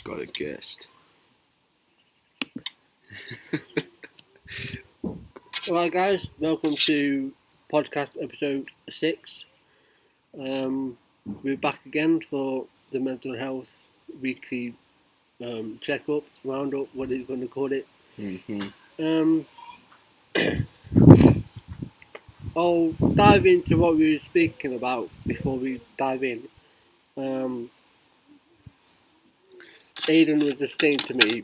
Got a guest. Alright guys, welcome to podcast episode 6. We're back again for the mental health weekly check-up, roundup, what are you going to call it. I'll dive into what we were speaking about before we dive in. Aiden was just saying to me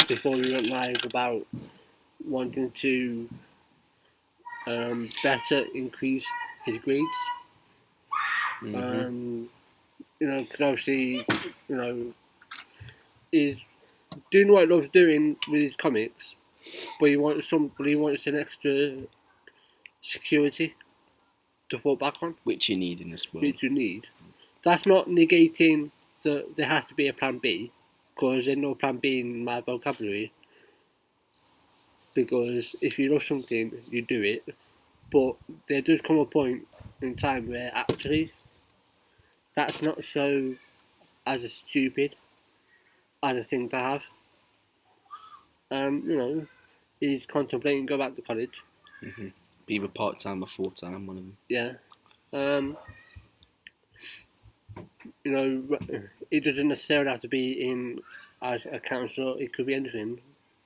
before we went live about wanting to better increase his grades. Because obviously, he's doing what he loves doing with his comics, but he wants an extra security to fall back on. Which you need in this world. Which you need. That's not negating that there has to be a plan B, because there's no plan B in my vocabulary. Because if you love something, you do it. But there does come a point in time where actually that's not so as a stupid as a thing to have. He's contemplating going back to college. Either part-time or full-time, one of them. Yeah. It doesn't necessarily have to be in as a counsellor, it could be anything.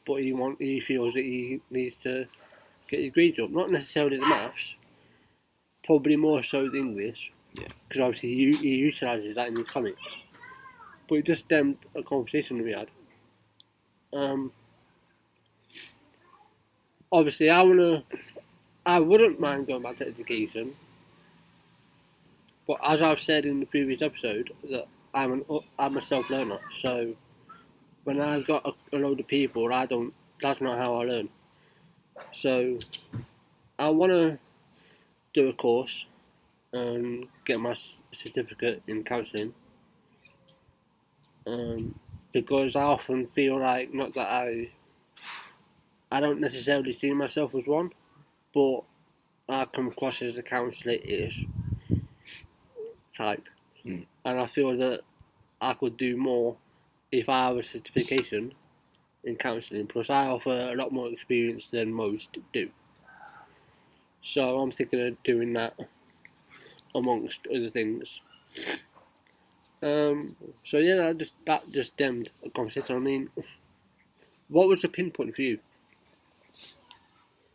But he feels that he needs to get his grades up. Not necessarily the maths, probably more so the English. Yeah. Because obviously he utilises that in his comics. But it just stemmed a conversation we had. Obviously, I wouldn't mind going back to education. But as I've said in the previous episode, that I'm a self-learner. So when I've got a load of people, that's not how I learn. So I want to do a course and get my certificate in counselling. Because I often feel like, not that I don't necessarily see myself as one, but I come across as a counsellor-ish type. And I feel that I could do more if I have a certification in counselling. Plus I offer a lot more experience than most do. So I'm thinking of doing that amongst other things. So yeah, that just stemmed a conversation. I mean, what was the pinpoint for you?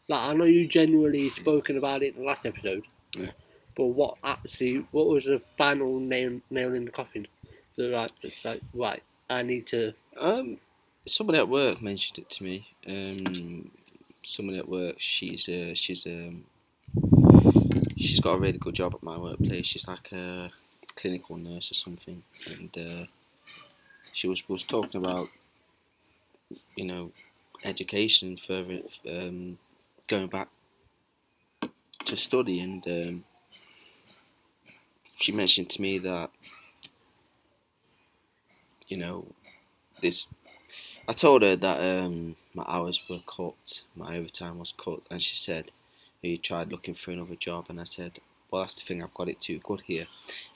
Like, I know you genuinely spoken about it in the last episode. Yeah. But what was the final nail in the coffin? So it's like, right, I need to. Somebody at work mentioned it to me. Somebody at work, she's got a really good job at my workplace. She's like a clinical nurse or something, and she was talking about, education further, going back to study, and she mentioned to me that, I told her that my hours were cut, my overtime was cut, and she said, "You tried looking for another job?" And I said, "Well, that's the thing, I've got it too good here."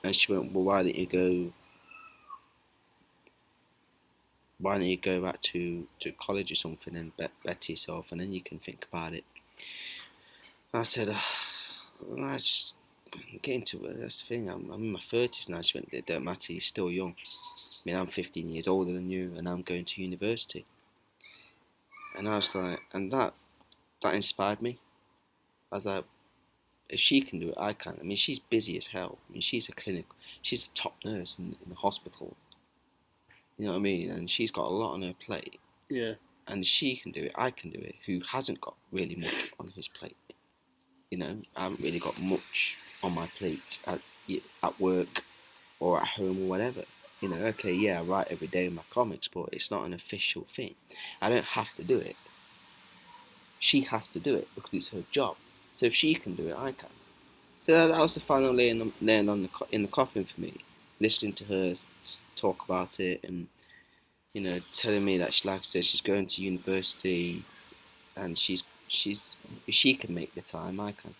And she went, "Well, why don't you go back to college or something and better yourself, and then you can think about it." And I said, I just get into it, that's the thing, I'm in my 30s now. She went, "It don't matter, you're still young. I mean, I'm 15 years older than you, and I'm going to university." And I was like, and that inspired me. I was like, if she can do it, I can. I mean, she's busy as hell. I mean, she's a top nurse in the hospital. You know what I mean? And she's got a lot on her plate. Yeah. And she can do it, I can do it, who hasn't got really much on his plate. I haven't really got much on my plate at work or at home or whatever. Okay, yeah, I write every day in my comics, but it's not an official thing. I don't have to do it. She has to do it because it's her job. So if she can do it, I can. So that was the final nail in the coffin for me. Listening to her talk about it, and telling me that she's going to university, and if she can make the time, I can.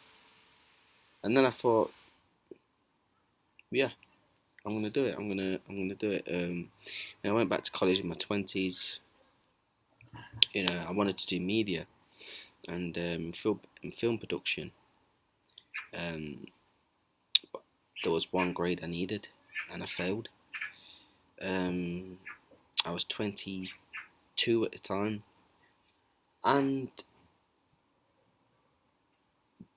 And then I thought, yeah, I'm gonna do it. I'm gonna do it. When I went back to college in my 20s, I wanted to do media and film production. Um, there was one grade I needed, and I failed. Um, I was 22 at the time, and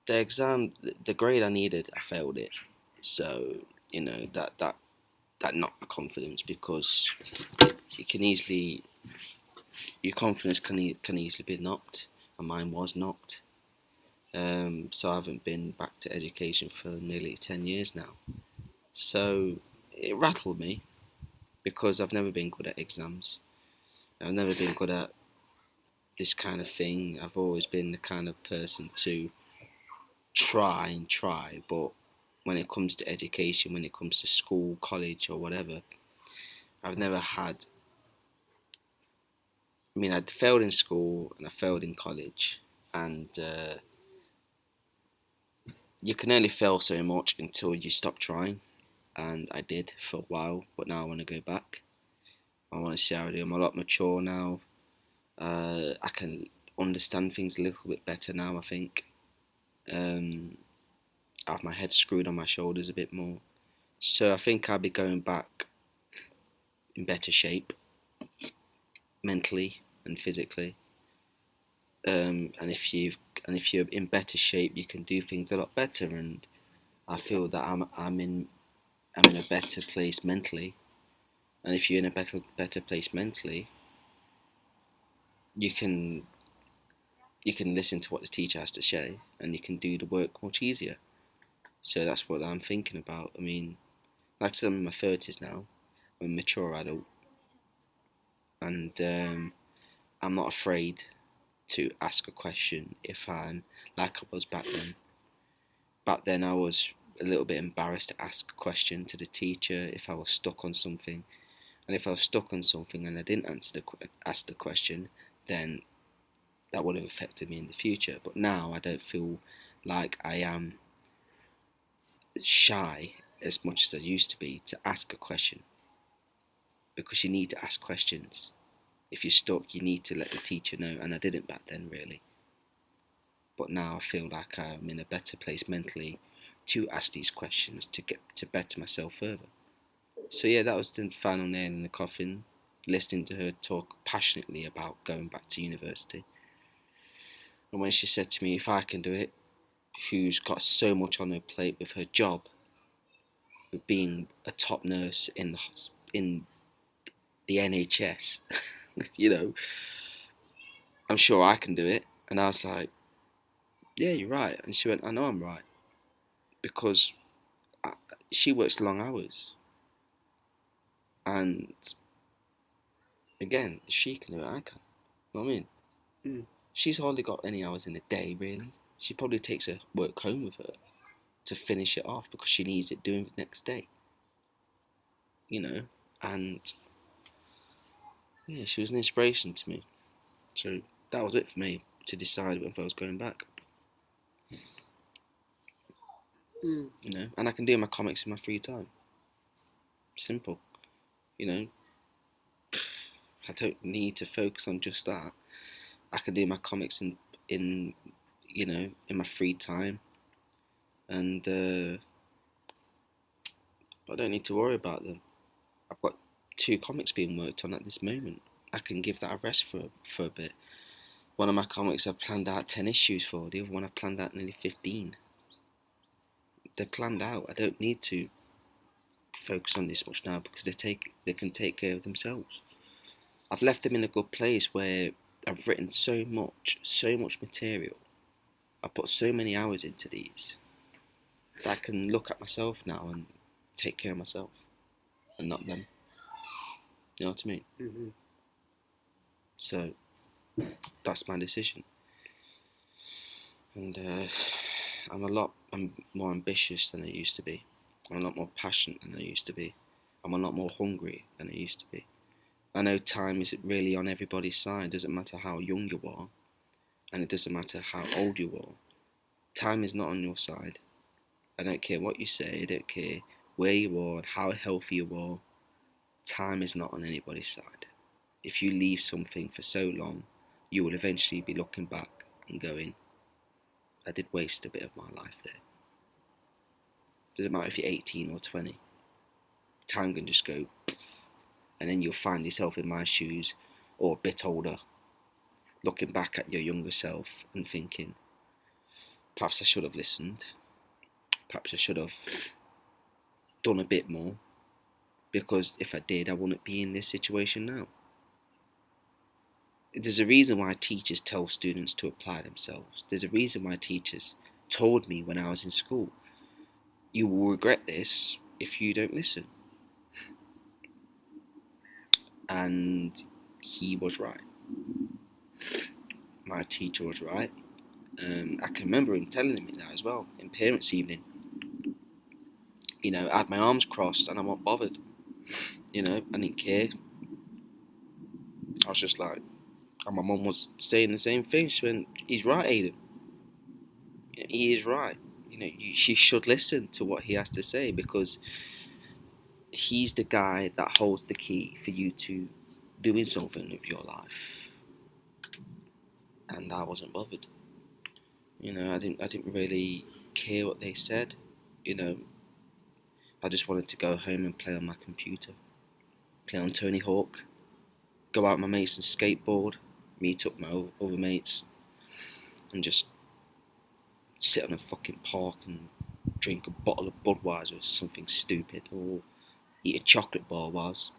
the grade I needed, I failed it. So that knocked my confidence, because you can easily your confidence can easily be knocked, and mine was knocked. So I haven't been back to education for nearly 10 years now. So it rattled me, because I've never been good at exams. I've never been good at this kind of thing. I've always been the kind of person to try and try, but when it comes to education, when it comes to school, college, or whatever, I've never had. I mean, I'd failed in school and I failed in college, and you can only fail so much until you stop trying. And I did for a while, but now I want to go back. I want to see how I do. I'm a lot mature now. I can understand things a little bit better now, I think. I have my head screwed on my shoulders a bit more. So I think I'll be going back in better shape, mentally and physically. And if you're in better shape, you can do things a lot better. And I feel that I'm in a better place mentally. And if you're in a better place mentally, you can listen to what the teacher has to say, and you can do the work much easier. So that's what I'm thinking about. I mean, like I said, I'm in my 30s now. I'm a mature adult, and I'm not afraid to ask a question if I'm like I was back then. Back then, I was a little bit embarrassed to ask a question to the teacher if I was stuck on something. And if I was stuck on something and I didn't ask the question, then that would have affected me in the future. But now I don't feel like I am shy as much as I used to be to ask a question, because you need to ask questions. If you're stuck, you need to let the teacher know, and I didn't back then really. But now I feel like I'm in a better place mentally to ask these questions to get to better myself further. So yeah, that was the final nail in the coffin, listening to her talk passionately about going back to university. And when she said to me, if I can do it, who's got so much on her plate with her job, with being a top nurse in the NHS, I'm sure I can do it. And I was like, yeah, you're right. And she went, I know I'm right, because she works long hours. And again, if she can do it, I can. You know what I mean? Mm. She's hardly got any hours in a day, really. She probably takes her work home with her to finish it off, because she needs it doing the next day. And yeah, she was an inspiration to me. So that was it for me to decide if I was going back. Mm. And I can do my comics in my free time. Simple. I don't need to focus on just that. I can do my comics in my free time, and I don't need to worry about them. I've got 2 comics being worked on at this moment. I can give that a rest for a bit. One of my comics I've planned out 10 issues for. The other one I've planned out nearly 15. They're planned out. I don't need to focus on this much now, because they can take care of themselves. I've left them in a good place where I've written so much material. I put so many hours into these that I can look at myself now and take care of myself, and not them. You know what I mean? Mm-hmm. So that's my decision. And I'm more ambitious than I used to be. I'm a lot more passionate than I used to be. I'm a lot more hungry than I used to be. I know time isn't really on everybody's side. It doesn't matter how young you are, and it doesn't matter how old you are. Time is not on your side. I don't care what you say. I don't care where you are and how healthy you are, time is not on anybody's side. If you leave something for so long, you will eventually be looking back and going, I did waste a bit of my life there. Doesn't matter if you're 18 or 20. Time can just go, and then you'll find yourself in my shoes, or a bit older, looking back at your younger self and thinking, perhaps I should have listened. Perhaps I should have done a bit more, because if I did, I wouldn't be in this situation now. There's a reason why teachers tell students to apply themselves. There's a reason why teachers told me when I was in school, you will regret this if you don't listen. And he was right. My teacher was right. I can remember him telling me that as well in parents' evening. You know, I had my arms crossed and I wasn't bothered. You know, I didn't care. I was just like, and my mum was saying the same thing. She went, he's right, Aiden. You know, he is right. You know, you should listen to what he has to say, because he's the guy that holds the key for you to doing something with your life. And I wasn't bothered. You know, I didn't really care what they said. You know, I just wanted to go home and play on my computer, play on Tony Hawk, go out with my mates and skateboard, meet up my other mates, and just sit on a fucking park and drink a bottle of Budweiser or something stupid, or eat a chocolate bar whilst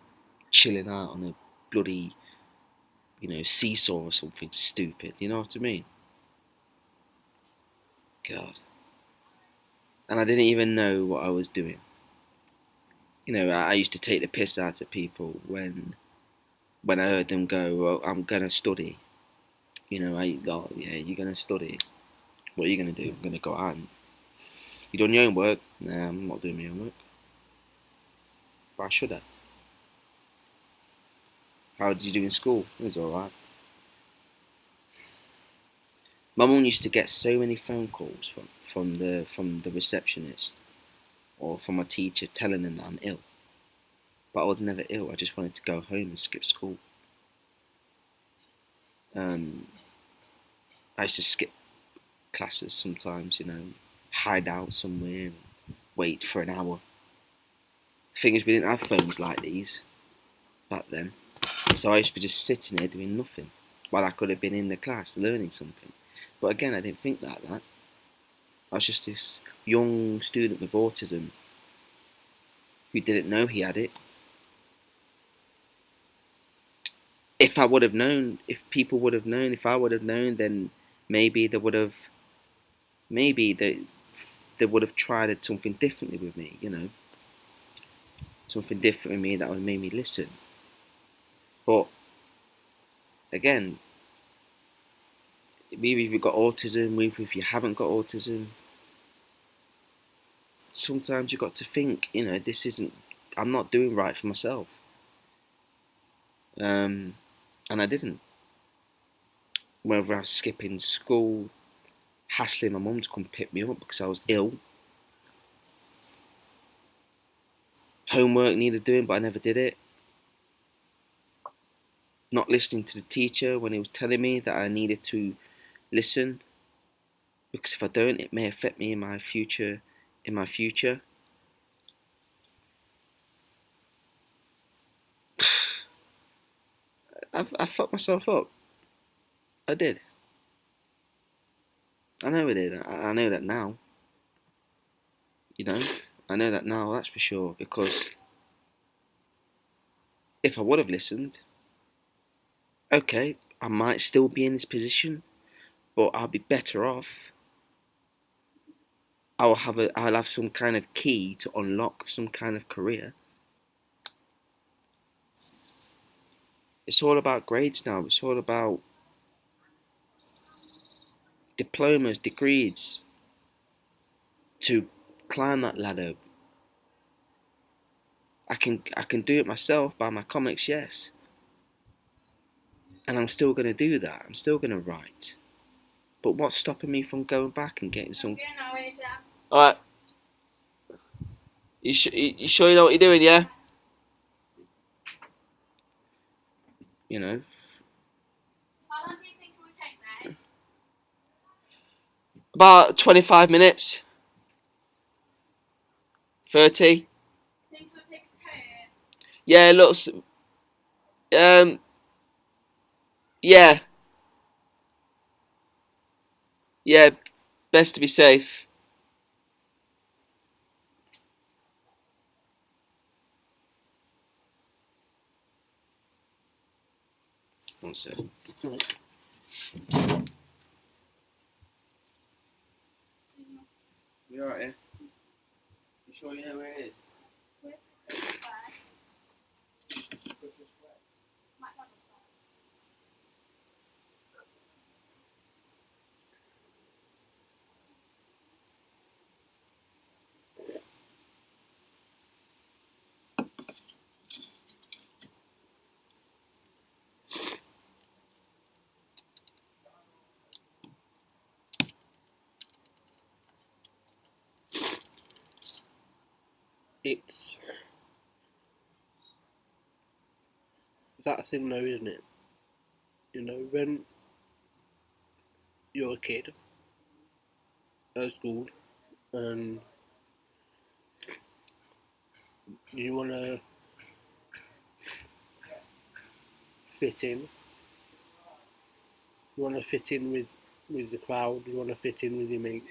chilling out on a bloody, you know, seesaw or something stupid. You know what I mean? God. And I didn't even know what I was doing. You know, I used to take the piss out of people when I heard them go, well, I'm going to study. You know, oh, yeah, you're going to study. What are you going to do? I'm going to go out and... You done your own work? Nah, I'm not doing my own work. But I should have. How did you do in school? It was alright. My mum used to get so many phone calls from the receptionist or from my teacher telling them that I'm ill. But I was never ill. I just wanted to go home and skip school. I used to skip classes sometimes, you know, hide out somewhere and wait for an hour. The thing is, we didn't have phones like these back then. So I used to be just sitting there doing nothing while I could have been in the class learning something. But again, I didn't think like that. I was just this young student with autism who didn't know he had it. If I would have known, if people would have known, if I would have known, then maybe they would have tried something differently with me, you know. Something different with me that would have made me listen. But again, maybe if you've got autism, maybe if you haven't got autism, sometimes you've got to think, you know, I'm not doing right for myself. And I didn't. Whether I was skipping school, hassling my mum to come pick me up because I was ill. Homework needed doing, but I never did it. Not listening to the teacher when he was telling me that I needed to listen, because if I don't, it may affect me in my future. I fucked myself up. I did. I know I did. I know that now. You know, I know that now, that's for sure, because if I would have listened, okay, I might still be in this position, but I'll be better off. I'll have some kind of key to unlock some kind of career. It's all about grades now. It's all about diplomas, degrees, to climb that ladder. I can do it myself by my comics, yes. And I'm still going to do that. I'm still going to write. But what's stopping me from going back and getting some... Alright. You sure you know what you're doing, yeah? You know. How long do you think it would take, mate? About 25 minutes. 30. Think it would take a coat? Yeah, it looks. Yeah. Yeah, best to be safe. One sec. You alright, yeah? You sure you know where it is? Where's the square? Might have a square. It's that thing though, isn't it? You know, when you're a kid at school and you want to fit in, you want to fit in with the crowd, you want to fit in with your mates,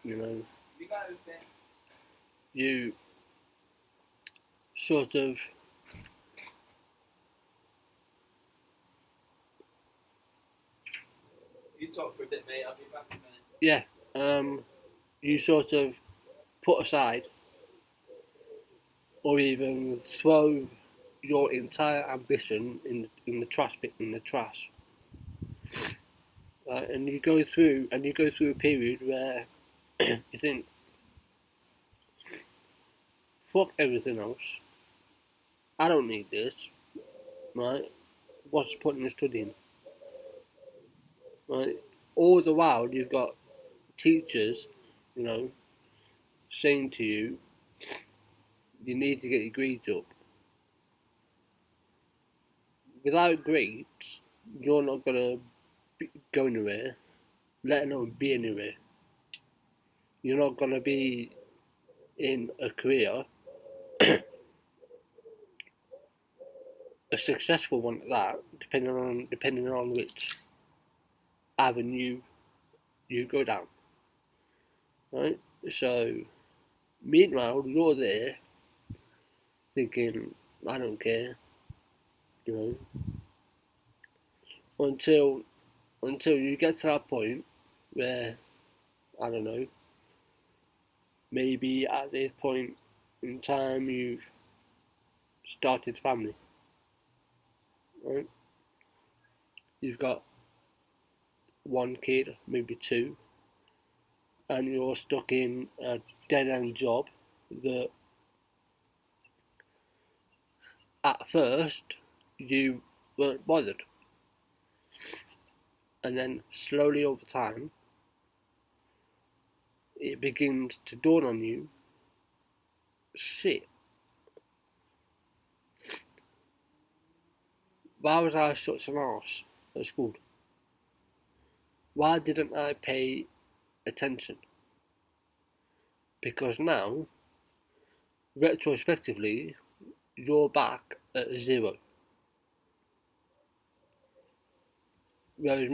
you know, you sort of You talk for a bit, mate. I'll be back in a minute. you sort of put aside or even throw your entire ambition in the trash bin, in the trash. And you go through a period where you think, fuck everything else. I don't need this, right? What's the point in studying, right? All the while you've got teachers, you know, saying to you, you need to get your grades up. Without grades, you're not gonna go anywhere, let alone be anywhere. You're not gonna be in a career, a successful one at that, depending on which avenue you go down, right? So, meanwhile, you're there thinking, I don't care, you know, until you get to that point where, I don't know, maybe at this point in time you've started family, right? You've got one kid, maybe two, and you're stuck in a dead end job that at first you weren't bothered, and then slowly over time it begins to dawn on you, shit, why was I such an arse at school? Why didn't I pay attention? Because now, retrospectively, you're back at zero. Whereas,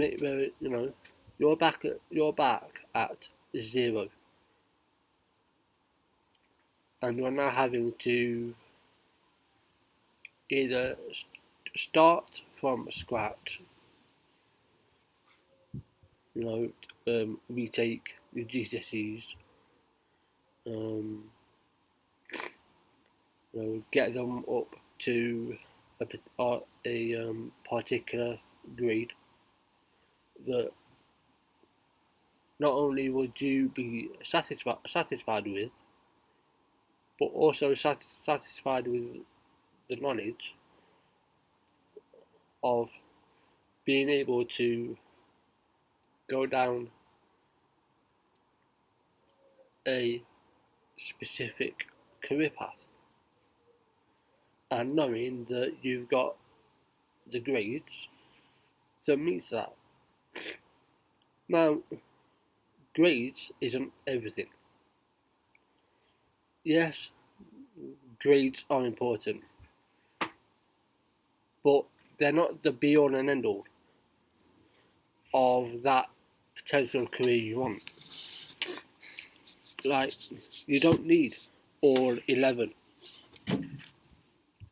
you know, you're back at zero, and you're now having to either start from scratch, you know, retake your GCSEs, you know, get them up to a particular grade that not only would you be satisfied with, but also satisfied with the knowledge of being able to go down a specific career path and knowing that you've got the grades that meets that. Now, grades isn't everything. Yes, grades are important, but they're not the be all and end all of that potential career you want. Like, you don't need all 11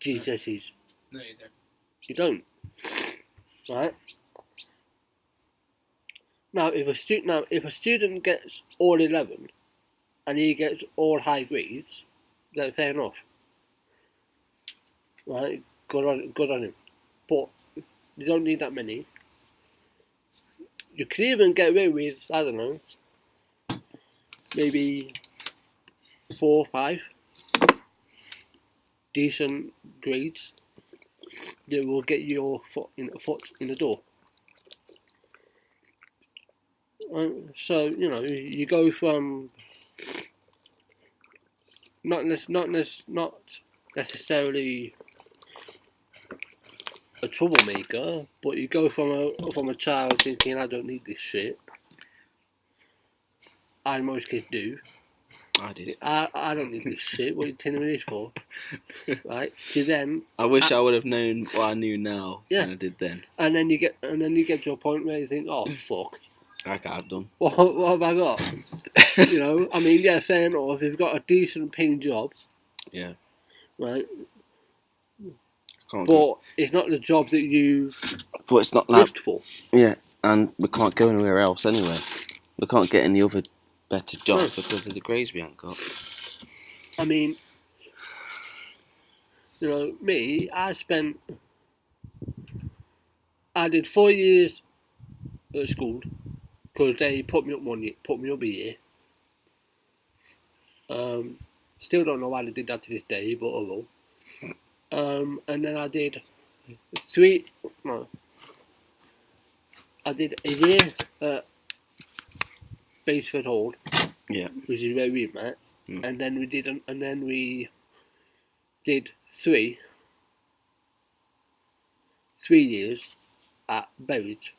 GCSEs. No, you don't. You don't. Right? Now, if a student gets all 11 and he gets all high grades, then fair enough. Right? Good on him. But you don't need that many. You can even get away with, I don't know, maybe 4 or 5 decent grades that will get your foot in the door. So, you know, you go from not necessarily a troublemaker, but you go from a child thinking, I don't need this shit. And most kids do. I did. I don't need this shit. What are you telling me this for? Right? So then, I wish I would have known what I knew now than I did then. And then you get to a point where you think, oh fuck, Like I've done. what have I got? You know, I mean, yeah, fair enough. If you've got a decent paying job, Yeah. right? Can't But go. it's not the job that you But it's not like lived for. yeah, and we can't go anywhere else anyway. We can't get any other better job No. because of the grades we ain't got. I mean, you know, me, I did 4 years at school because they put me up a year. Still don't know why they did that to this day, but oh well. And then I did I did a year at Baseford Hall, Yeah. which is where we met, and then we did 3 years at Berridge.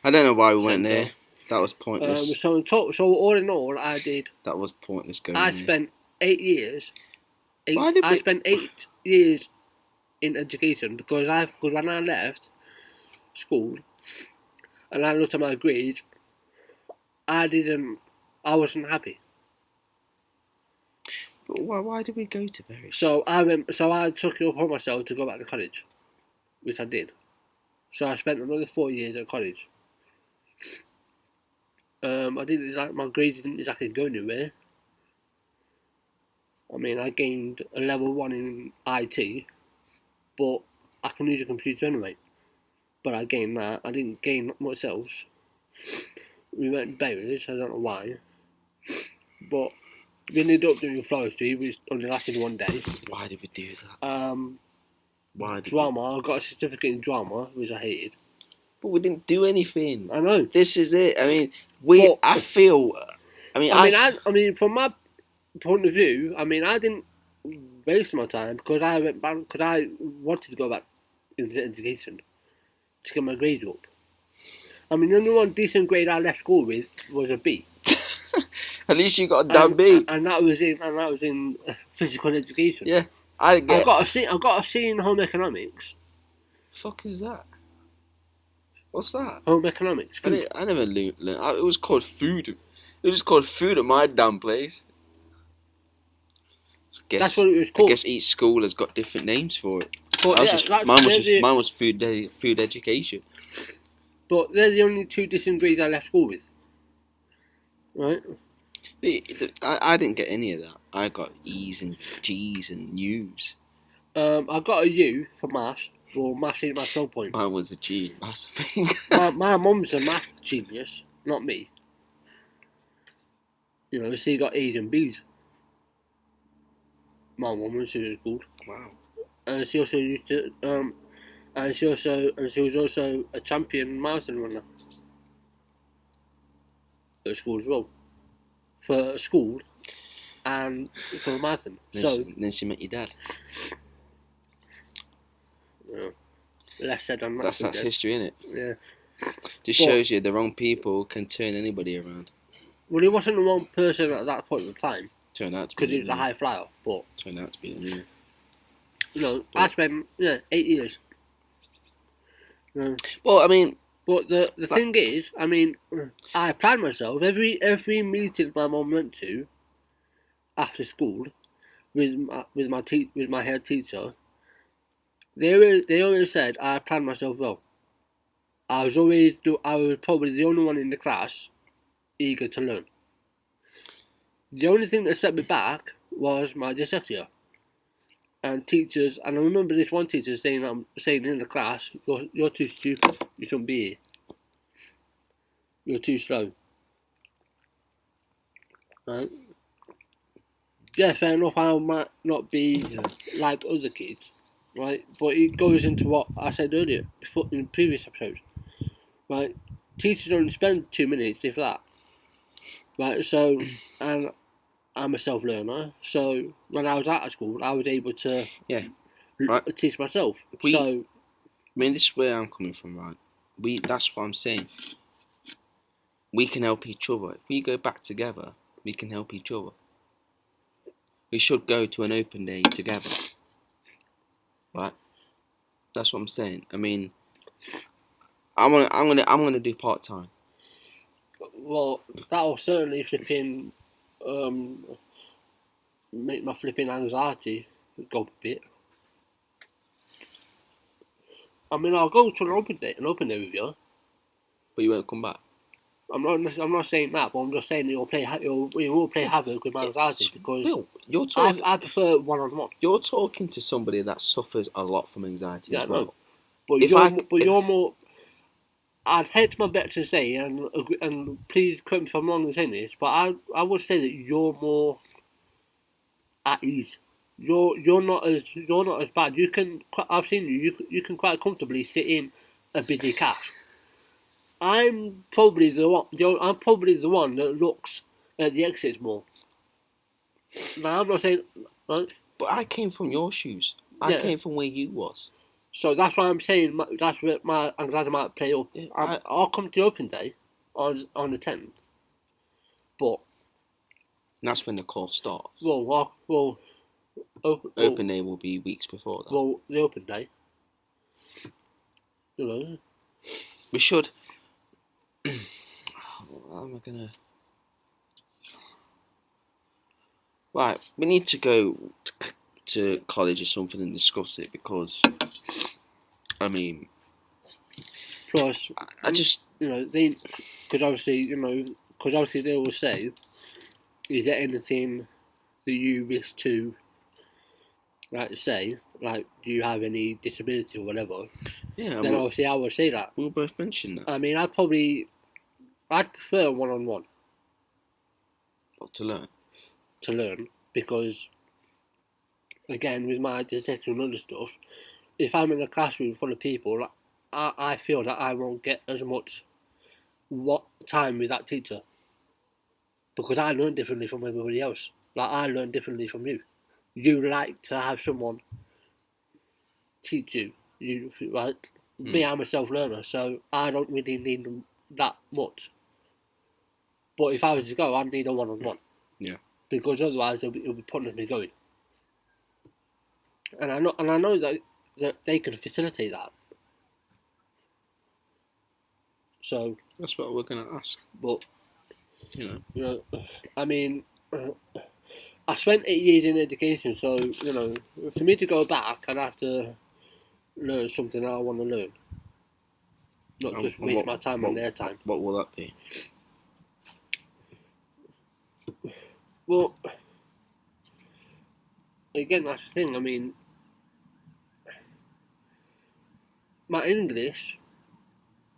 I don't know why we went Centre. there. That was pointless. So all in all, I did. That was pointless going I there. spent 8 years. Why spent 8 years in education because when I left school and I looked at my grades, I wasn't happy. But why did we go to Bury? So I took it upon myself to go back to college, which I did. So I spent another 4 years at college. I didn't like my grades didn't exactly go anywhere. I mean, I gained a level 1 in IT, but I can use a computer anyway. But I gained that. I didn't gain much else. We went to Berries, I don't know why. But we ended up doing floristry, which only lasted 1 day. Why did we do that? Why did Drama, I got a certificate in drama, which I hated. But we didn't do anything. I know. This is it. I mean, I mean, from my point of view, I mean, I didn't waste my time because I went back, because I wanted to go back into education to get my grades up. I mean, the only one decent grade I left school with was a B. At least you got a damn B. And that was in physical education. Yeah, I got a C in home economics. Fuck is that? What's that? Home economics. I never learned. It was called food. It was called food at my damn place. That's what it was called. I guess each school has got different names for it. But Mine was food education. But they're the only 2 decent grades I left school with. Right? I didn't get any of that. I got E's and G's and U's. I got a U for maths. Well, maths ain't my strong point. Mine was a G. That's the thing. my mum's a math genius, not me. You know, she got A's and B's. My mum, when she was good. Wow. And she also used to, and she was also a champion marathon runner at school as well. For school, and for a marathon. Then she met your dad. Less said on that. That's history, innit? Yeah. Just shows you the wrong people can turn anybody around. Well, he wasn't the wrong person at that point in time. Turned out to be. Because he was a high flyer, but... Turned out to be, yeah. You know, I spent, 8 years. Well, I mean... But the thing is, I mean, I pride myself. Every meeting my mum went to after school with my head teacher, they always said I planned myself well. I was probably the only one in the class eager to learn. The only thing that set me back was my dyslexia. And teachers, and I remember this one teacher saying in the class, "You're too stupid. You shouldn't be here. You're too slow." Right? Yeah, fair enough. I might not be like other kids, right? But it goes into what I said earlier, in the previous episode, right? Teachers only spend 2 minutes, if that, right? So, and I'm a self-learner, so when I was out of school, I was able to teach myself. I mean, this is where I'm coming from, right? That's what I'm saying. We can help each other. If we go back together, we can help each other. We should go to an open day together, right? That's what I'm saying. I mean, I'm gonna do part-time. Well, that'll certainly flipping make my flipping anxiety go a bit. I mean, I'll go to an open day with you. But you won't come back. I'm not saying that, but I'm just saying you will play havoc with my anxiety because Bill, I prefer one-on-one. You're talking to somebody that suffers a lot from anxiety as well. But you're more. I'd hedge my bet to say, and please correct me if I'm wrong in saying this, but I would say that you're more at ease. You're not as bad. I've seen you can quite comfortably sit in a busy cafe. I'm probably the one that looks at the exits more. Now I'm not saying, right? But I came from your shoes. I came from where you was. So that's why I'm saying that's where my anxiety might play up. I'll come to the open day on the 10th, but that's when the course starts. Open day will be weeks before that. Well, the open day, we should. How am I gonna? Right, we need to go to college or something and discuss it because, I mean, plus I just because obviously they always say, is there anything that you wish to say, like, do you have any disability or whatever? Yeah. Then obviously I would say that. We'll both mention that. I mean, I'd prefer one-on-one. What, to learn? To learn, because, again, with my dyslexia and other stuff, if I'm in a classroom full of people, I feel that I won't get as much time with that teacher. Because I learn differently from everybody else. Like, I learn differently from you. You like to have someone teach you. Me, I'm a self-learner, so I don't really need that much. But if I was to go, I'd need a one-on-one. Yeah. Because otherwise, it'll be pointless me going. And I know that they can facilitate that. So that's what we're gonna ask. But I mean, I spent 8 years in education, so for me to go back, I'd have to learn something I want to learn, not just waste my time on their time. What will that be? Well, again, that's the thing. I mean, my English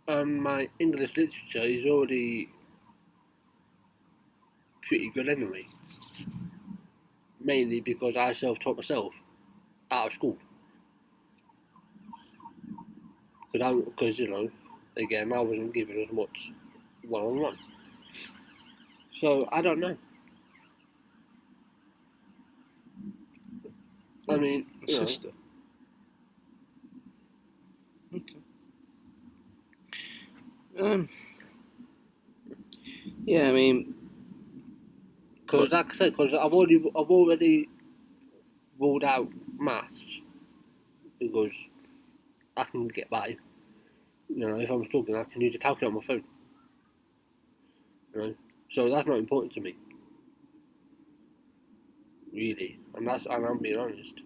and my English literature is already pretty good anyway. Mainly because I self-taught myself out of school. Because again, I wasn't given as much one-on-one. So I don't know. mean, A you know, sister. Okay. Yeah, I mean, because like I said, because I've already ruled out maths because I can get by. You know, if I'm struggling, I can use a calculator on my phone. You know, so that's not important to me, really, and I'm being honest.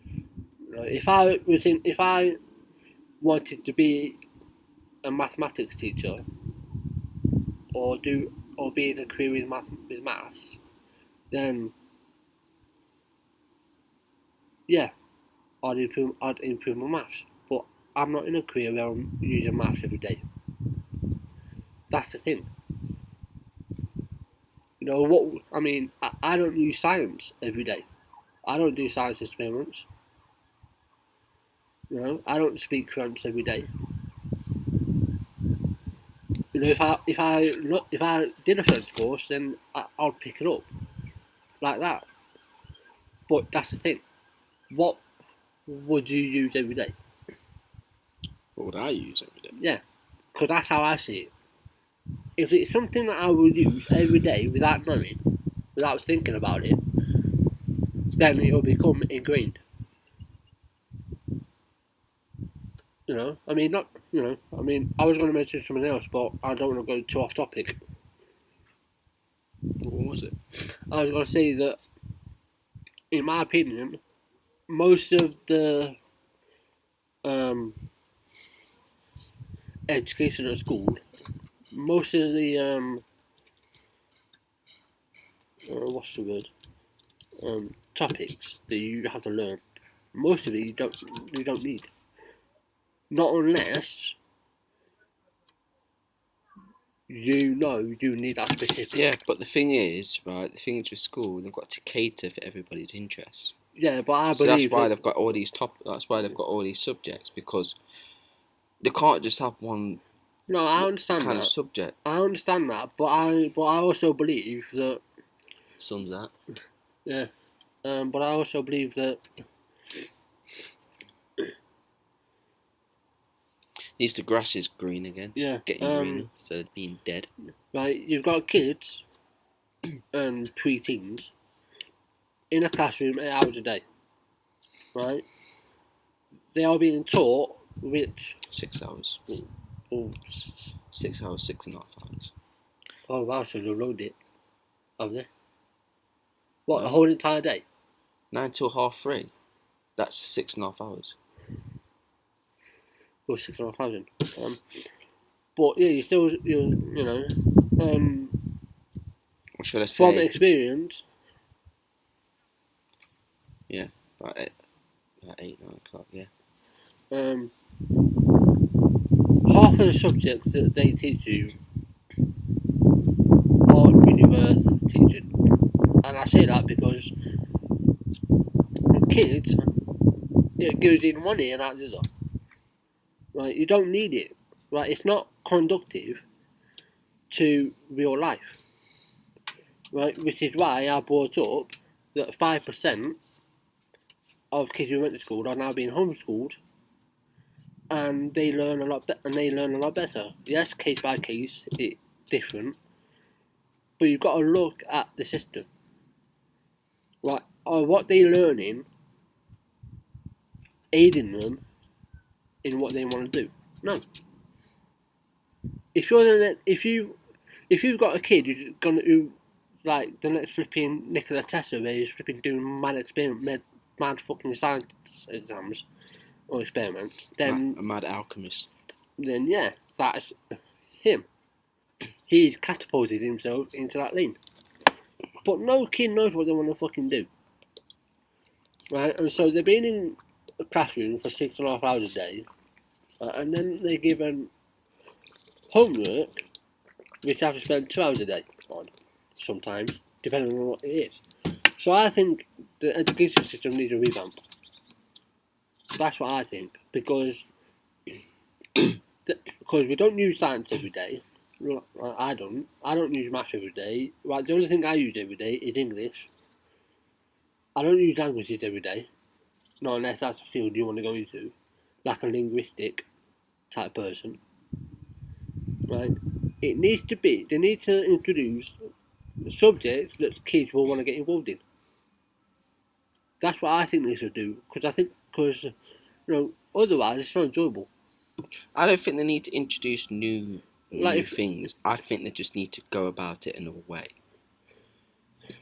You know, if I wanted to be a mathematics teacher or be in a career with maths, then yeah, I'd improve my maths. But I'm not in a career where I'm using maths every day. That's the thing. You know what? I mean, I don't use science every day. I don't do science experiments. You know, I don't speak French every day. You know, if I did a French course, then I'll pick it up like that. But that's the thing. What would you use every day? what would I use every day? Yeah, because that's how I see it. If it's something that I would use every day without knowing, without thinking about it, then it will become ingrained. You know, I mean, not, you know, I mean, I was going to mention something else, but I don't want to go too off topic. What was it? I was going to say that, in my opinion, most of the education at school, most of the what's the word? Topics that you have to learn, most of it you don't need. Not unless you know you need that specific. Yeah, but the thing is, right, the thing is with school, they've got to cater for everybody's interests. Yeah, but I So believe that's why they've got all these that's why they've got all these subjects, because they can't just have one No, I understand kind that. of subject. I understand that, but I also believe that. Sums that. Yeah, but I also believe that. At least the grass is green again. Yeah. Getting greener instead of being dead. Right, you've got kids and pre-teens in a classroom 8 hours a day. Right, they are being taught which. 6 hours. Oh, 6 hours, 6.5 hours. oh wow, so they've loaded it, have they? What, No. the whole entire day? 9 till 3:30. That's 6.5 hours. Or 6,500. But yeah, you know, Or should I from say? experience. Yeah, about 8, 9 o'clock. Yeah. Half of the subjects that they teach you aren't really worth teaching, and I say that because kids, it goes in one ear and out the other. Right, you don't need it. Right, it's not conductive to real life. Right, which is why I brought up that 5% of kids who went to school are now being homeschooled, and they learn a lot better. Yes, case by case, it's different, but you've got to look at the system. Right, are what they learning aiding them in what they want to do? No. If you've got a kid who's gonna like the next flipping Nikola Tesla, where he's flipping doing mad fucking science exams or experiments, then A mad alchemist. then yeah, that's him. He's catapulted himself into that lane. But no kid knows what they want to fucking do. Right? And so they're being in a classroom for 6.5 hours a day, and then they're given homework, which I have to spend 2 hours a day on, sometimes, depending on what it is. So I think the education system needs a revamp. That's what I think, because we don't use science every day. I don't use maths every day. Right, the only thing I use every day is English. I don't use languages every day. not unless that's a field you want to go into, like a linguistic type person, right? They need to introduce subjects that kids will want to get involved in. That's what I think they should do, because otherwise it's not enjoyable. I don't think they need to introduce new Like things. I think they just need to go about it in a way.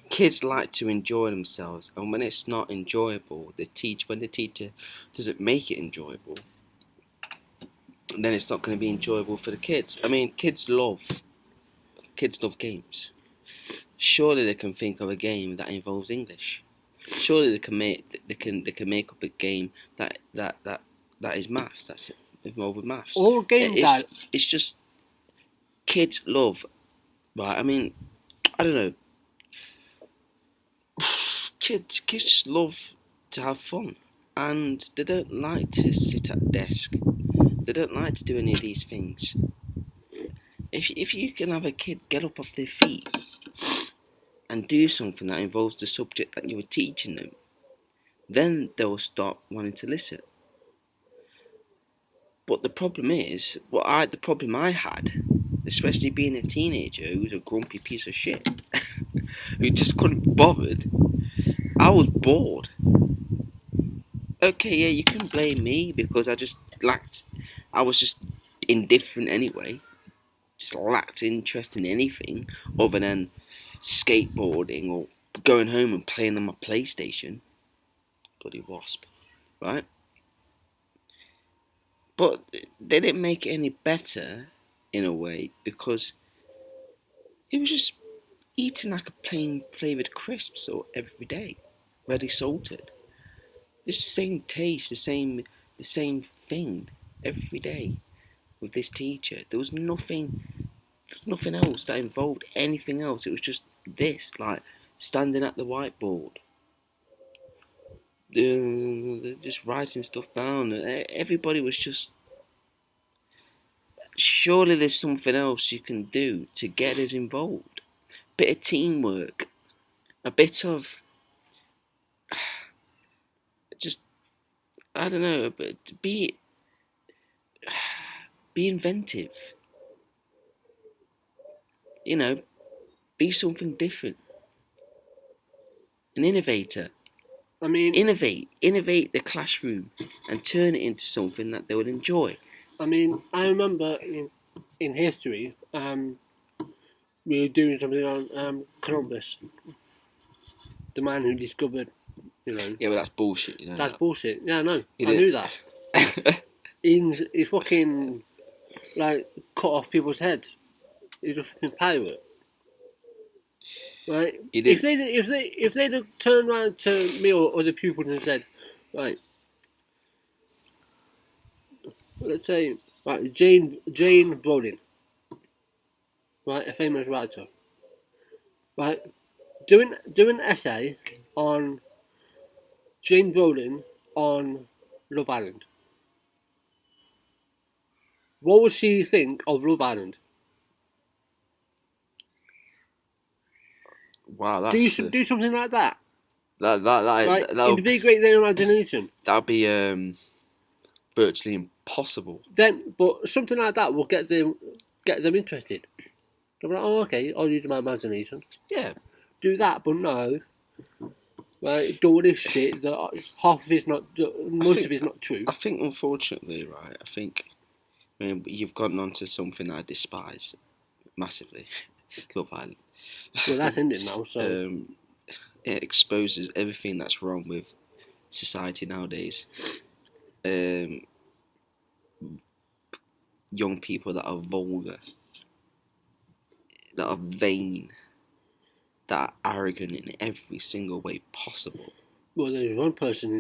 Kids like to enjoy themselves, and when it's not enjoyable, when the teacher doesn't make it enjoyable, then it's not going to be enjoyable for the kids. I mean, kids love games. Surely they can think of a game that involves English. Surely they can make up a game that is maths. That's involved with maths. all games that It's just kids love, right? I mean, I don't know. Kids just love to have fun, and they don't like to sit at a desk. They don't like to do any of these things. If you can have a kid get up off their feet and do something that involves the subject that you were teaching them, then they'll stop wanting to listen. But the problem is, the problem I had, especially being a teenager who was a grumpy piece of shit, who just couldn't be bothered, I was bored. Okay, yeah, you can blame me because I was just indifferent anyway. Just lacked interest in anything other than skateboarding or going home and playing on my PlayStation. Bloody wasp, right? But they didn't make it any better in a way because it was just eating like a plain flavoured crisps every day, ready salted. It's the same taste, the same thing every day with this teacher. There was nothing else that involved anything else. It was just this, like standing at the whiteboard, just writing stuff down. Everybody was just. Surely there's something else you can do to get us involved. Bit of teamwork, a bit of just, I don't know, but be inventive. You know, be something different. An innovator. I mean, innovate the classroom and turn it into something that they would enjoy. I mean, I remember in history, we were doing something on Columbus, the man who discovered, Yeah, but that's bullshit, you know. That's bullshit. Yeah, I know. I knew that. He fucking like cut off people's heads. He's a fucking pirate. Right? If they'd have turned around to me or other pupils and said, right, let's say, right, Jane Brolin, right, a famous writer, right, doing an essay on Jane Brolin on Love Island. What would she think of Love Island? Wow, that's do something like that. Right? It'd be great their imagination. That'd be virtually impossible. Then, but something like that will get them interested. They'll be like, oh, okay, I'll use my imagination. Yeah. Do that, but no. Right, do all this shit that half of it's not, most of it's not true. I think, unfortunately, right, you've gotten onto something I despise massively. Love Island. Well, that's ended now, so. It exposes everything that's wrong with society nowadays. Young people that are vulgar, that are vain, that are arrogant in every single way possible. Well, there's one person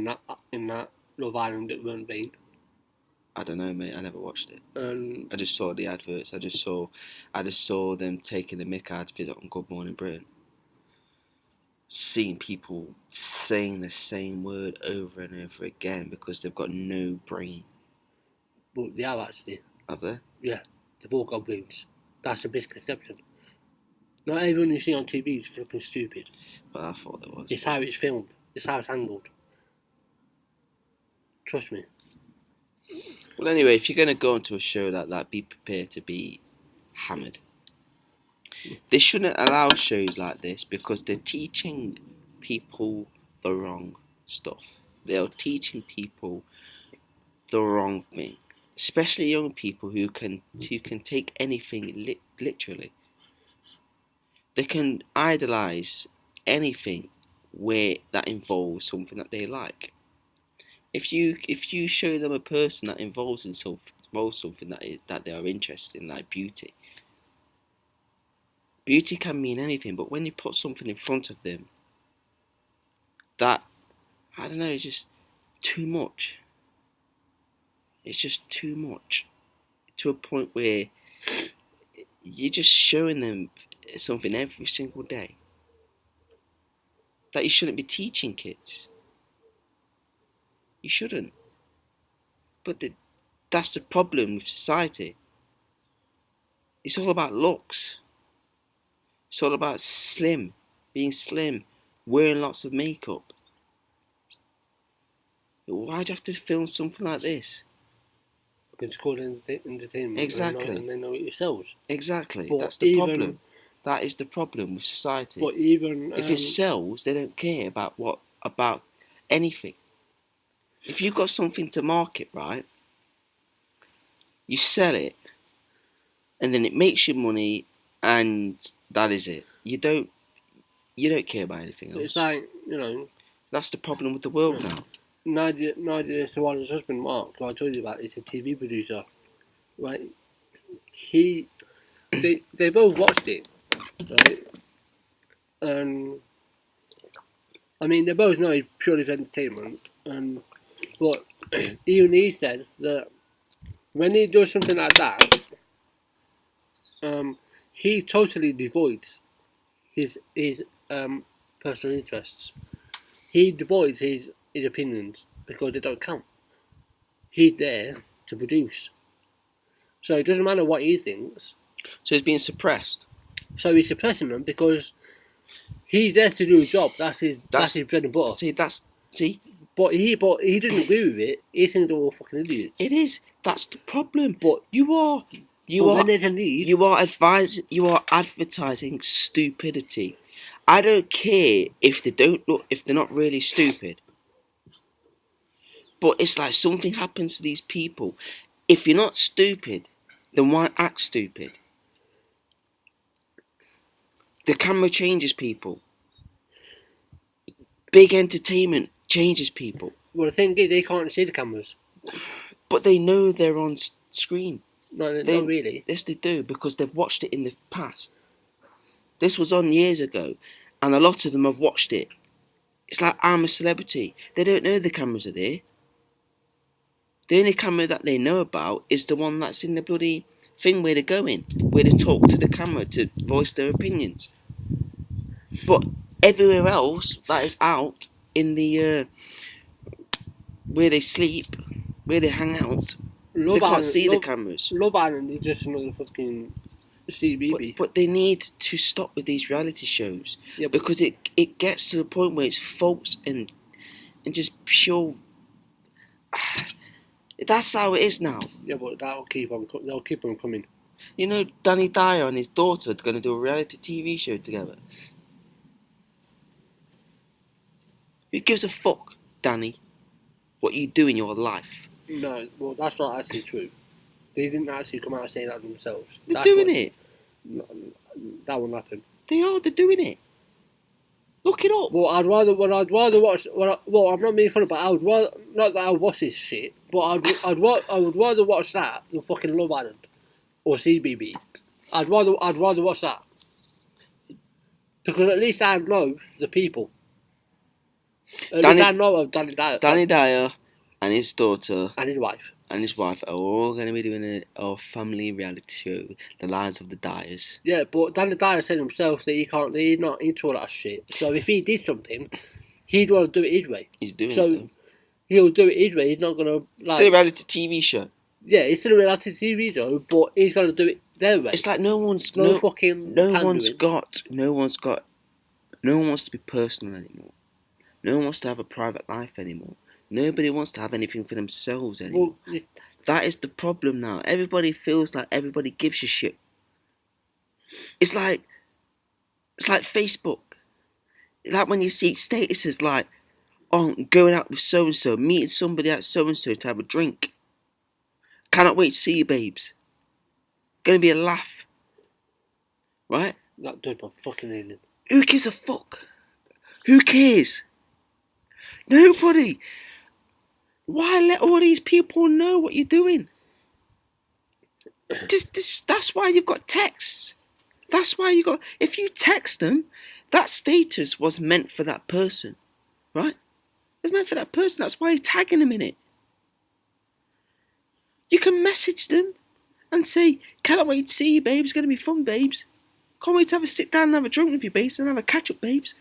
in that Love Island that weren't vain. I don't know, mate. I never watched it. I just saw the adverts. I just saw them taking the mick out of it on Good Morning Britain. Seeing people saying the same word over and over again because they've got no brain. But they have actually. Have they? Yeah, they've all got brains. That's a misconception. Not everyone you see on TV is flipping stupid. But I thought there was. It's how it's filmed. It's how it's handled. Trust me. Well, anyway, if you're going to go onto a show like that, be prepared to be hammered. They shouldn't allow shows like this because they're teaching people the wrong stuff. They're teaching people the wrong thing, especially young people who can take anything literally. They can idolize anything where that involves something that they like. If you show them a person that involves something that they are interested in, like beauty. Beauty can mean anything, but when you put something in front of them that, I don't know, it's just too much. It's just too much. To a point where you're just showing them something every single day that you shouldn't be teaching kids. You shouldn't. But that's the problem with society. It's all about looks. It's all about being slim, wearing lots of makeup. Why do you have to film something like this? It's called entertainment. Exactly. And they know it sells. Exactly. But that's the problem. That is the problem with society. But even if it sells, they don't care about anything. If you've got something to market, right, you sell it, and then it makes you money, and that is it. You don't care about anything else. It's like, you know. That's the problem with the world now. Nadia Sawan's husband, Mark, who I told you about, is a TV producer. Right? They both watched it, right? And I mean, they both know it's purely for entertainment. But even he said that when he does something like that, he totally devoids his personal interests. He devoids his opinions because they don't count. He's there to produce. So it doesn't matter what he thinks. So he's being suppressed. So he's suppressing them because he's there to do a job. That's his bread and butter. But he didn't agree with it. He thinks they're all fucking idiots. It is. That's the problem. But you are advertising stupidity. I don't care if they're not really stupid. But it's like something happens to these people. If you're not stupid, then why act stupid? The camera changes people. Big entertainment changes people. Well, the thing is, they can't see the cameras. But they know they're on screen. No, not really. Yes, they do, because they've watched it in the past. This was on years ago, and a lot of them have watched it. It's like I'm a celebrity. They don't know the cameras are there. The only camera that they know about is the one that's in the bloody thing where they're going, where they talk to the camera to voice their opinions. But everywhere else that is out in the where they sleep, where they hang out, they can't see the cameras. Love Island is just another fucking CBB. But they need to stop with these reality shows, because it gets to the point where it's false and just pure. That's how it is now. Yeah, but they'll keep on coming. You know, Danny Dyer and his daughter are going to do a reality TV show together. Who gives a fuck, Danny, what you do in your life? No, well, that's not actually true. They didn't actually come out and say that themselves. They're doing it. That won't happen. They're doing it. Look it up. Well, I'd rather watch. Well, I'm not being funny, but I would rather, not that I would watch this shit, but I would rather watch that than fucking Love Island or CBB. I'd rather watch that because at least I know the people. At least I know of Danny Dyer. Danny Dyer and his daughter and his wife are all going to be doing a family reality show, The Lives of the Dyers. Yeah, but Danny Dyer said himself that he's not into all that shit. So if he did something, he'd want to do it his way. He's doing it. So he'll do it his way. He's not going to It's still a reality TV show. Yeah, it's still a reality TV show, but he's going to do it their way. It's like no one wants to be personal anymore. No one wants to have a private life anymore. Nobody wants to have anything for themselves anymore. Well, That is the problem now. Everybody feels like everybody gives a shit. It's like Facebook. Like when you see statuses like, oh, I'm going out with so and so, meeting somebody at so and so to have a drink. Cannot wait to see you, babes. Gonna be a laugh. Right? that does my fucking Aiden. Who gives a fuck? Who cares? Nobody. Why let all these people know what you're doing? That's why you've got texts. That's why you got. If you text them, that status was meant for that person, right? It's meant for that person. That's why you're tagging them in it. You can message them and say, "Cannot wait to see you, babes. It's gonna be fun, babes. Can't wait to have a sit down and have a drink with you, babes, and have a catch up, babes."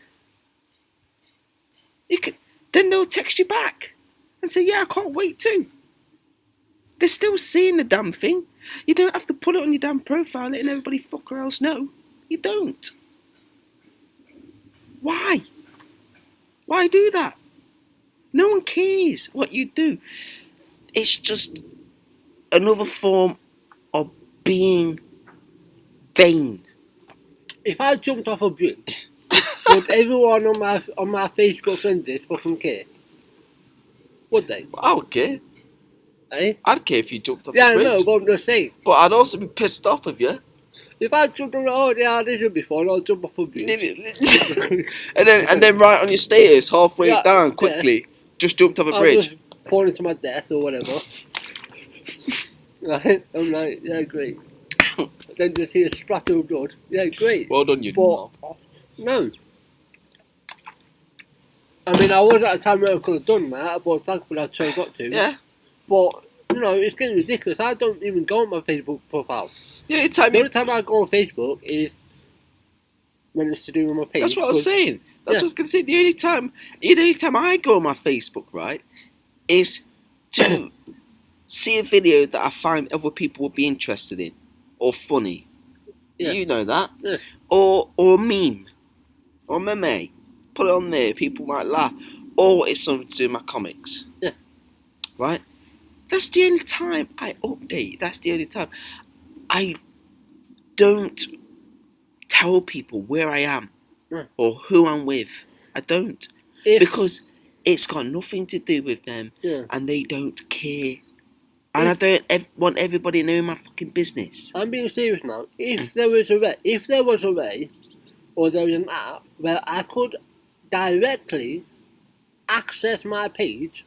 You can. Then they'll text you back and say, "Yeah, I can't wait to." They're still seeing the damn thing. You don't have to put it on your damn profile, letting everybody fucker else know. You don't. Why? Why do that? No one cares what you do. It's just another form of being vain. If I jumped off a bridge, would everyone on my Facebook friend list fucking care? Would they? I would care. Eh? I'd care if you jumped off Yeah, a I bridge. know, but I'm just saying. But I'd also be pissed off of you. If I jumped on, oh yeah, this would be fun, I'll jump off a bridge. and then write on your status halfway Yeah, down quickly. Just jumped off a I'll bridge. just fall into my death or whatever. Right? I'm like, yeah, great. Then just see a splatter of blood. Yeah, great. Well done, you But, no. I mean, I was at a time where I could have done that, but thankfully I chose not to. Yeah. But, you know, it's getting ridiculous. I don't even go on my Facebook profile. Yeah, The only time I go on Facebook is when it's to do with my page. that's what I was saying. That's what I was going to say. The only time I go on my Facebook, right, is to see a video that I find other people would be interested in or funny. Yeah. You know that. Yeah. Or a meme. Or a meme. Put it on there, people might laugh. Or it's something to do with my comics. Yeah. Right? That's the only time I update. That's the only time. I don't tell people where I am or who I'm with. I don't. Because it's got nothing to do with them and they don't care. And I don't want everybody knowing my fucking business. I'm being serious now. If there was a way, or there was an app where I could directly access my page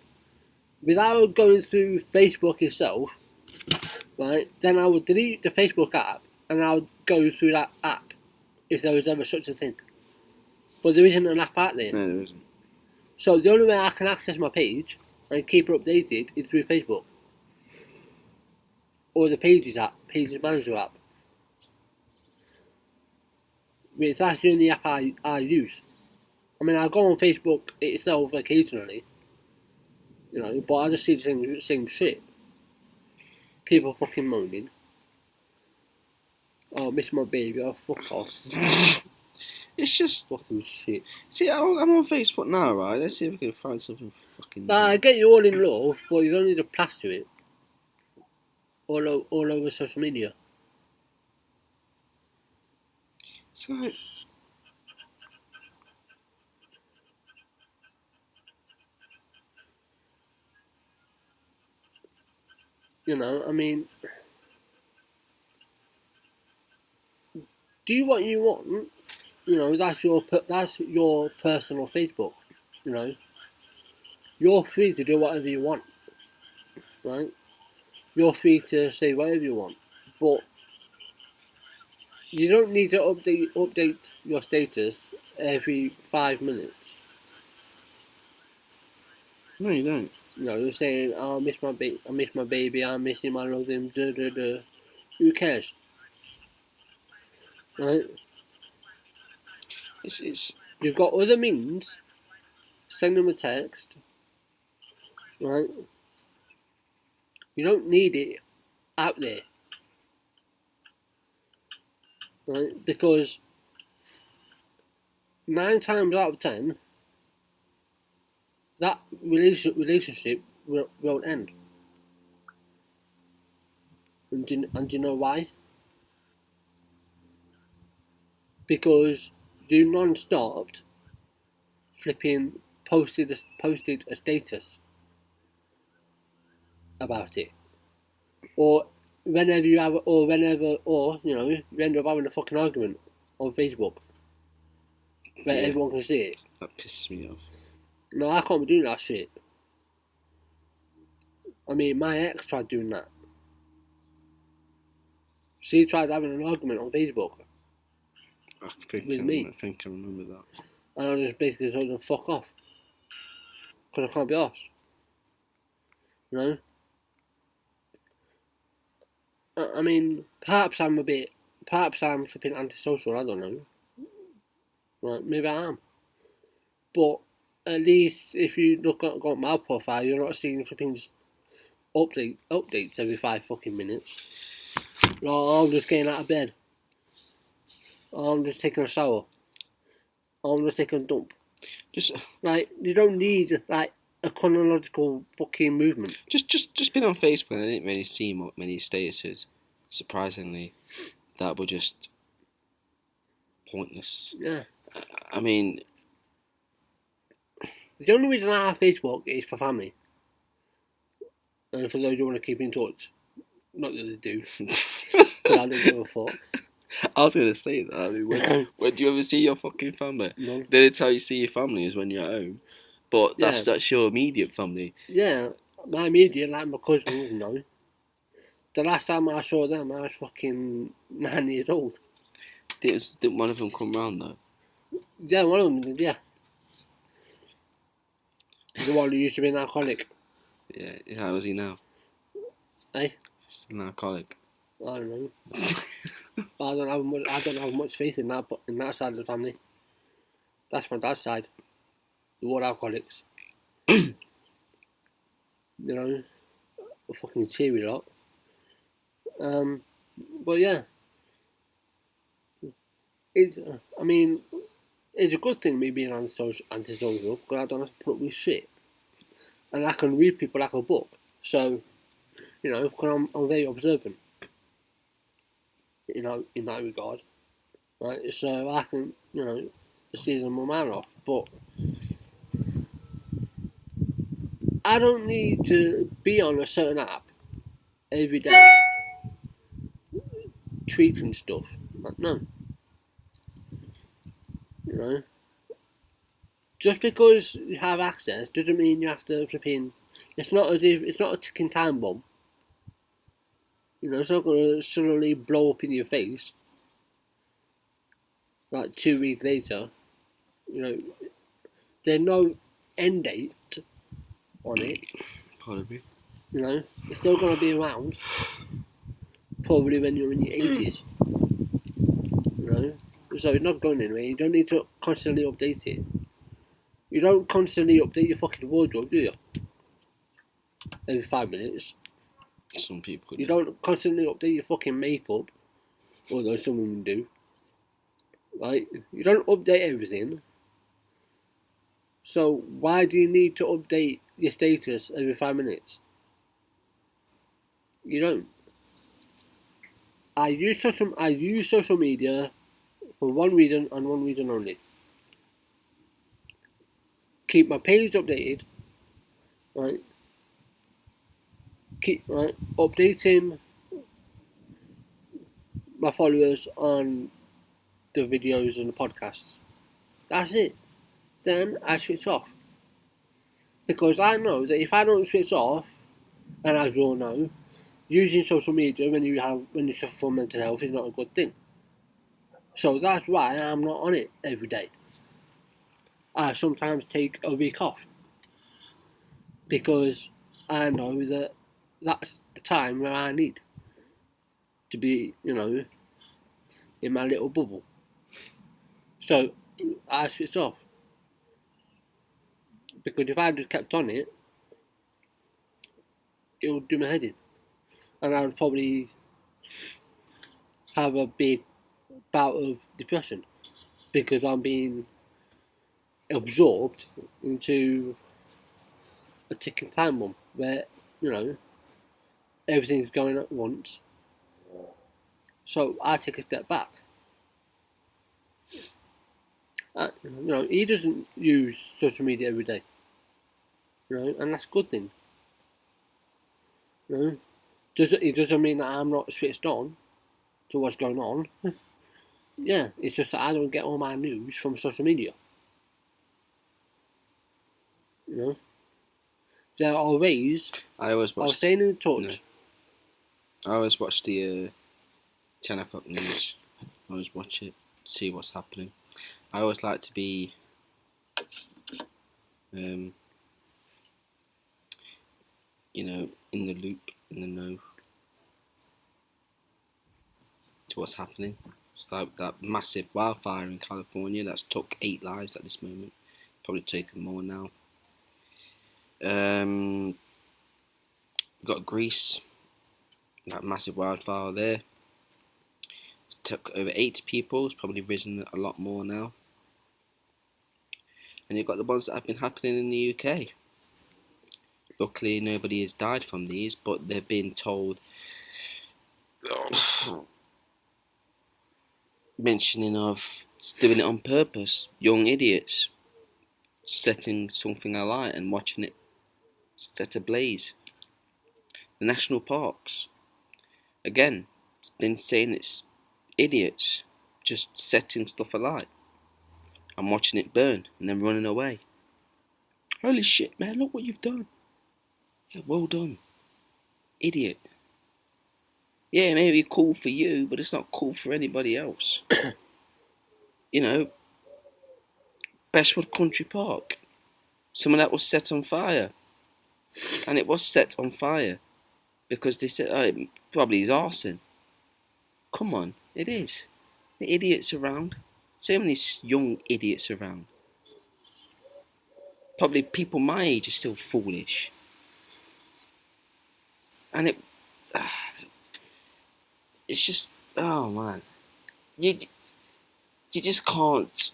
without going through Facebook itself, right, then I would delete the Facebook app and I would go through that app if there was ever such a thing. But there isn't an app out there. No, there isn't. So the only way I can access my page and keep it updated is through Facebook. Or the Pages app, Pages Manager app. Which that's the only app I use. I mean, I go on Facebook itself occasionally, you know, but I just see the same shit. People fucking moaning. Oh, miss my baby, oh, fuck off. It's just Fucking shit. See, I'm on Facebook now, right? Let's see if we can find something fucking. Nah, I get you all in love, but you don't need to plaster it all over social media. It's like, You know, I mean, do what you want. You know, that's your personal Facebook. You know, you're free to do whatever you want, right? You're free to say whatever you want, but you don't need to update your status every 5 minutes. no, you don't. You know, you're saying, oh, I miss my baby, I miss him, I love him, Who cares? Right? It's You've got other means. Send them a text. Right? You don't need it out there. Right? Because 9 times out of 10, that relationship won't end. And do you know why? Because you non-stop flipping posted a status about it, or whenever you have, or you end up having a fucking argument on Facebook where Yeah. everyone can see it. That pisses me off. No, I can't be doing that shit. I mean, my ex tried doing that. She tried having an argument on Facebook, I think With me. I think I remember that. and I just basically told them fuck off, because I can't be arsed. You know? I mean, perhaps I'm flipping antisocial, I don't know. Right, maybe I am. But at least if you look at my profile, you're not seeing flipping updates every 5 fucking minutes. Or I'm just getting out of bed. Or I'm just taking a shower. Or I'm just taking a dump. Just Like, you don't need, like, a chronological fucking movement. just been on Facebook and I didn't really see many statuses, surprisingly, that were just pointless. Yeah. I mean, The only reason I have Facebook is for family. And for those who want to keep in touch. Not that they do. Because I don't give a fuck. I was gonna say that. I mean, when do you ever see your fucking family? No. The only time you see your family is when you're at home, but that's your immediate family. Yeah, my immediate, like my cousins, no. The last time I saw them, I was fucking 9 years old. Didn't one of them come round though? Yeah, one of them did, yeah. The one who used to be an alcoholic. Yeah, how is he now? Eh? Still an alcoholic. I don't know. I don't have much faith in that side of the family. That's my dad's side. The were alcoholics. You know, a fucking cheery lot. But yeah, it's a good thing me being antisocial because I don't have to put up with shit, and I can read people like a book. So, you know, because I'm very observant. You know, in that regard, right? So I can, you know, see them a man off, but I don't need to be on a certain app every day tweeting stuff. Like, no. You know? Just because you have access doesn't mean you have to flipping. It's not a ticking time bomb. You know, it's not gonna suddenly blow up in your face. Like 2 weeks later. You know, there's no end date on it. Pardon me. You know, it's still gonna be around. Probably when you're in your 80s. You know? So it's not going anywhere. You don't need to constantly update it. You don't constantly update your fucking wardrobe, do you? Every 5 minutes. Some people do. You don't constantly update your fucking makeup. Although some women do. Right? You don't update everything. So why do you need to update your status every 5 minutes? You don't. I use social media for one reason and one reason only. Keep my page updated, right? Keep updating my followers on the videos and the podcasts. That's it. Then I switch off. Because I know that if I don't switch off, and as we all know, using social media when you suffer from mental health is not a good thing. So that's why I'm not on it every day. I sometimes take a week off. Because I know that that's the time where I need to be, you know, in my little bubble. So I switch off. Because if I just kept on it, it would do my head in. And I would probably have a big bout of depression. Because I'm being absorbed into a ticking time bomb where, you know, everything's going at once. So I take a step back. You know, he doesn't use social media every day. You know, and that's a good thing. You know, it doesn't mean that I'm not switched on to what's going on. Yeah, it's just that I don't get all my news from social media. You know, there are ways of staying in touch. I always watch the 10 o'clock news. I always watch it, see what's happening. I always like to be you know, in the loop, in the know to what's happening. It's like that massive wildfire in California that's took 8 lives at this moment. Probably taken more now. We've got Greece, that massive wildfire there. Took over 8 people. It's probably risen a lot more now. And you've got the ones that have been happening in the UK. Luckily, nobody has died from these, but they've been told, mentioning of doing it on purpose, young idiots setting something alight and watching it set ablaze. The national parks, again, it's been saying it's idiots just setting stuff alight and watching it burn and then running away. Holy shit, man, look what you've done. Yeah, well done. Idiot. Yeah, maybe cool for you, but it's not cool for anybody else. You know, Bestwood Country Park. Some of that was set on fire. And it was set on fire because they said, it probably is arson. Come on, it is. The idiots around. So many young idiots around. Probably people my age are still foolish. And it's just, oh man. You just can't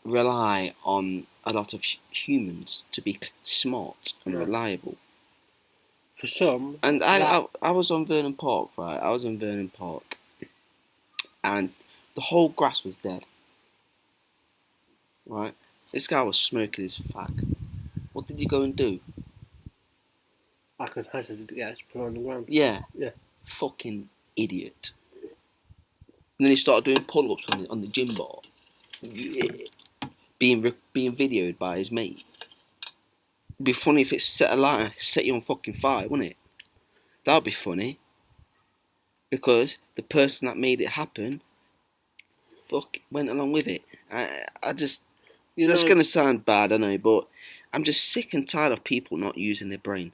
rely on a lot of humans to be smart and reliable. For some. And I was on Vernon Park, right? I was on Vernon Park. And the whole grass was dead. Right? This guy was smoking his fag. What did he go and do? I can hazard it gets put on the ground. Yeah. Fucking idiot. And then he started doing pull-ups on the gym bar. Being videoed by his mate. It'd be funny if it set you on fucking fire, wouldn't it? That'd be funny. Because the person that made it happen went along with it. I just... That's going to sound bad, I know, but I'm just sick and tired of people not using their brain.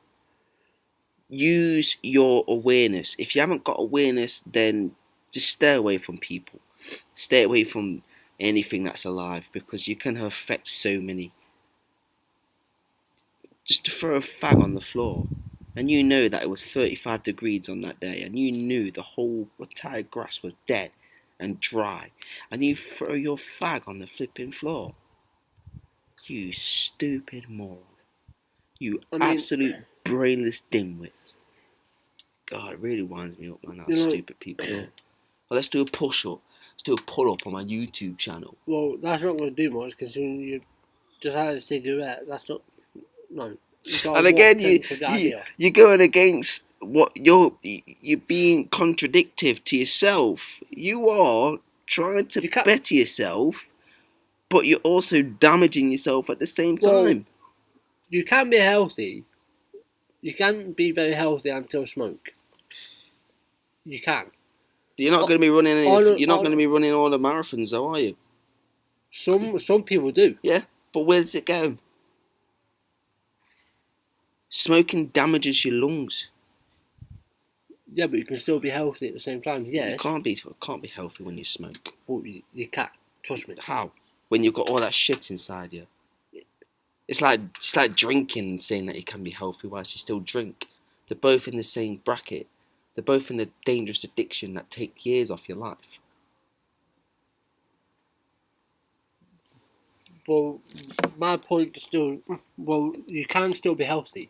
Use your awareness. If you haven't got awareness, then just stay away from people. Stay away from anything that's alive, because you can affect so many. Just to throw a fag on the floor, and you know that it was 35 degrees on that day, and you knew the whole entire grass was dead and dry, and you throw your fag on the flipping floor. You stupid moron. You absolute brainless dimwit. God, it really winds me up, man, how stupid people are. Well, let's do a push-up. Let's do a pull-up on my YouTube channel. Well, that's not going to do much, considering you just had a cigarette. That's not... No. And again, you're going against what you're being contradictive to yourself. You are trying to better yourself, but you're also damaging yourself at the same time. Well, you can be healthy. You can be very healthy until smoke. You can. You're not going to be running you're not going to be running all the marathons, though, are you? Some people do. Yeah, but where does it go? Smoking damages your lungs. Yeah, but you can still be healthy at the same time. Yes. You can't be healthy when you smoke. Well, you can't. Trust me. How? When you've got all that shit inside you. It's like drinking and saying that you can be healthy whilst you still drink. They're both in the same bracket. They're both in a dangerous addiction that take years off your life. Well, my point is still, well, you can still be healthy.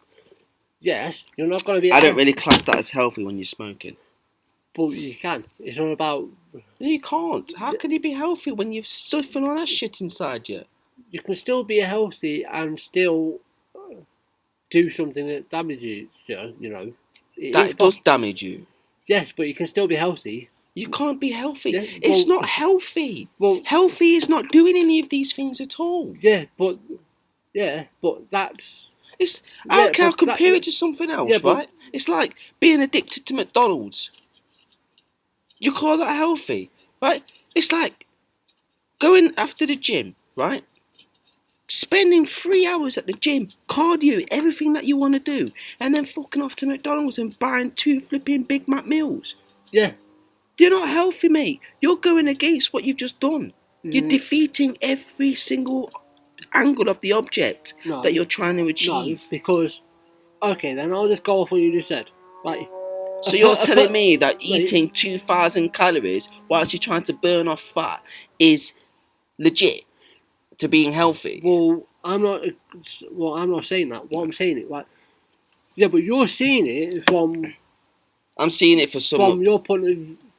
Yes, you're not going to be. I don't really class that as healthy when you're smoking. But you can. It's all about. No, you can't. How can you be healthy when you've stuffing all that shit inside you? You can still be healthy and still do something that damages you. You know. That does damage you. Yes, but you can still be healthy. You can't be healthy. Yeah, It's not healthy. Well, healthy is not doing any of these things at all. Yeah, but that's. It's. Yeah, I'll but compare it to something else, yeah, but- right? It's like being addicted to McDonald's. You call that healthy, right? It's like going after the gym, right? Spending 3 hours at the gym, cardio, everything that you want to do, and then fucking off to McDonald's and buying 2 flipping Big Mac meals. Yeah. You're not healthy, mate. You're going against what you've just done. You're defeating every single angle of the object that you're trying to achieve. No, because, okay, then I'll just go off what you just said. Right. So you're telling me that eating 2,000 calories whilst you're trying to burn off fat is legit to being healthy? Well, I'm not saying that. What I'm saying is, like, yeah, but you're seeing it from. I'm seeing it from your point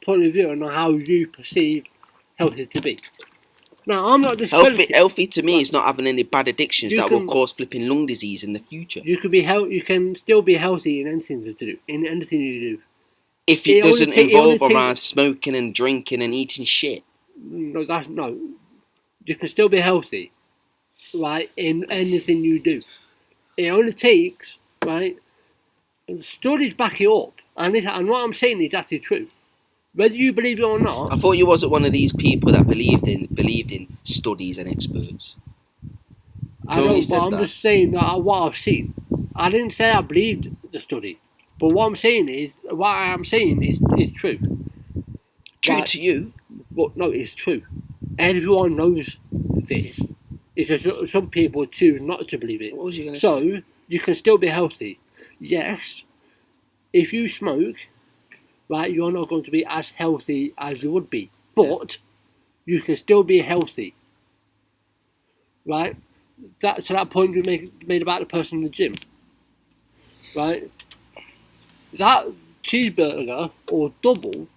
of view and how you perceive healthy to be. Now, I'm not discrediting. Healthy to me is not having any bad addictions that will can- cause flipping lung disease in the future. You could be You can still be healthy in anything you do. In anything you do. If It it only doesn't ta- it only involve take- around smoking and drinking and eating shit. No. You can still be healthy, right? In anything you do. It only takes, right? Studies back it up, and what I'm saying is actually true. Whether you believe it or not. I thought you wasn't one of these people that believed in studies and experts. I don't, but I'm just saying that what I've seen. I didn't say I believed the study, but what I am saying is true. True Right. to you? But no, it's true. Everyone knows this. It's just some people choose not to believe it. What was you going to say? So you can still be healthy. Yes, if you smoke, right, you're not going to be as healthy as you would be, but you can still be healthy, right? To that point you made about the person in the gym, right? That cheeseburger or double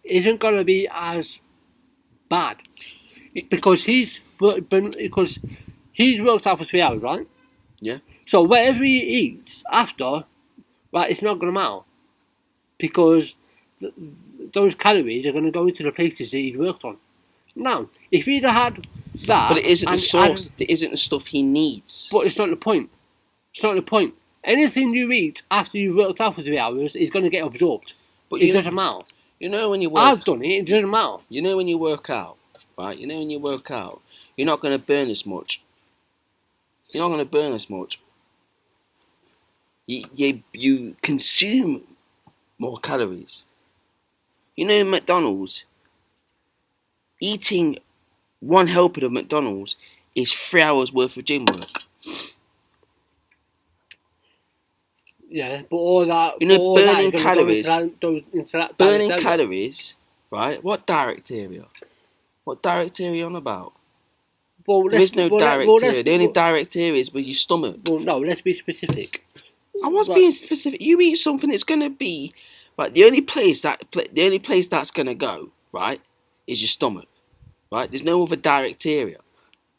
isn't going to be as bad because he's worked out for 3 hours, right? Yeah. So whatever he eats after, right, it's not going to matter because those calories are going to go into the places that he's worked on. Now, if he'd have had that, But it isn't the source. It isn't the stuff he needs. But it's not the point. It's not the point. Anything you eat after you've worked out for 3 hours is going to get absorbed. But It doesn't matter. You know when you work. I've done it. It doesn't matter. You know when you work out, right? You know when you work out, you're not going to burn as much. You're not going to burn as much. You consume more calories. You know, in McDonald's, eating one helping of McDonald's is 3 hours worth of gym work. Yeah, but all that. You know, all that burning is gonna calories. Go into that Burning direct area. calories, right? What direct area? What direct area are you on about? Well, There is no direct area. The only direct area is with your stomach. Well, no, let's be specific. I was Right. being specific. You eat something, it's gonna be right. The only place that's gonna go right is your stomach, right? There's no other direct area,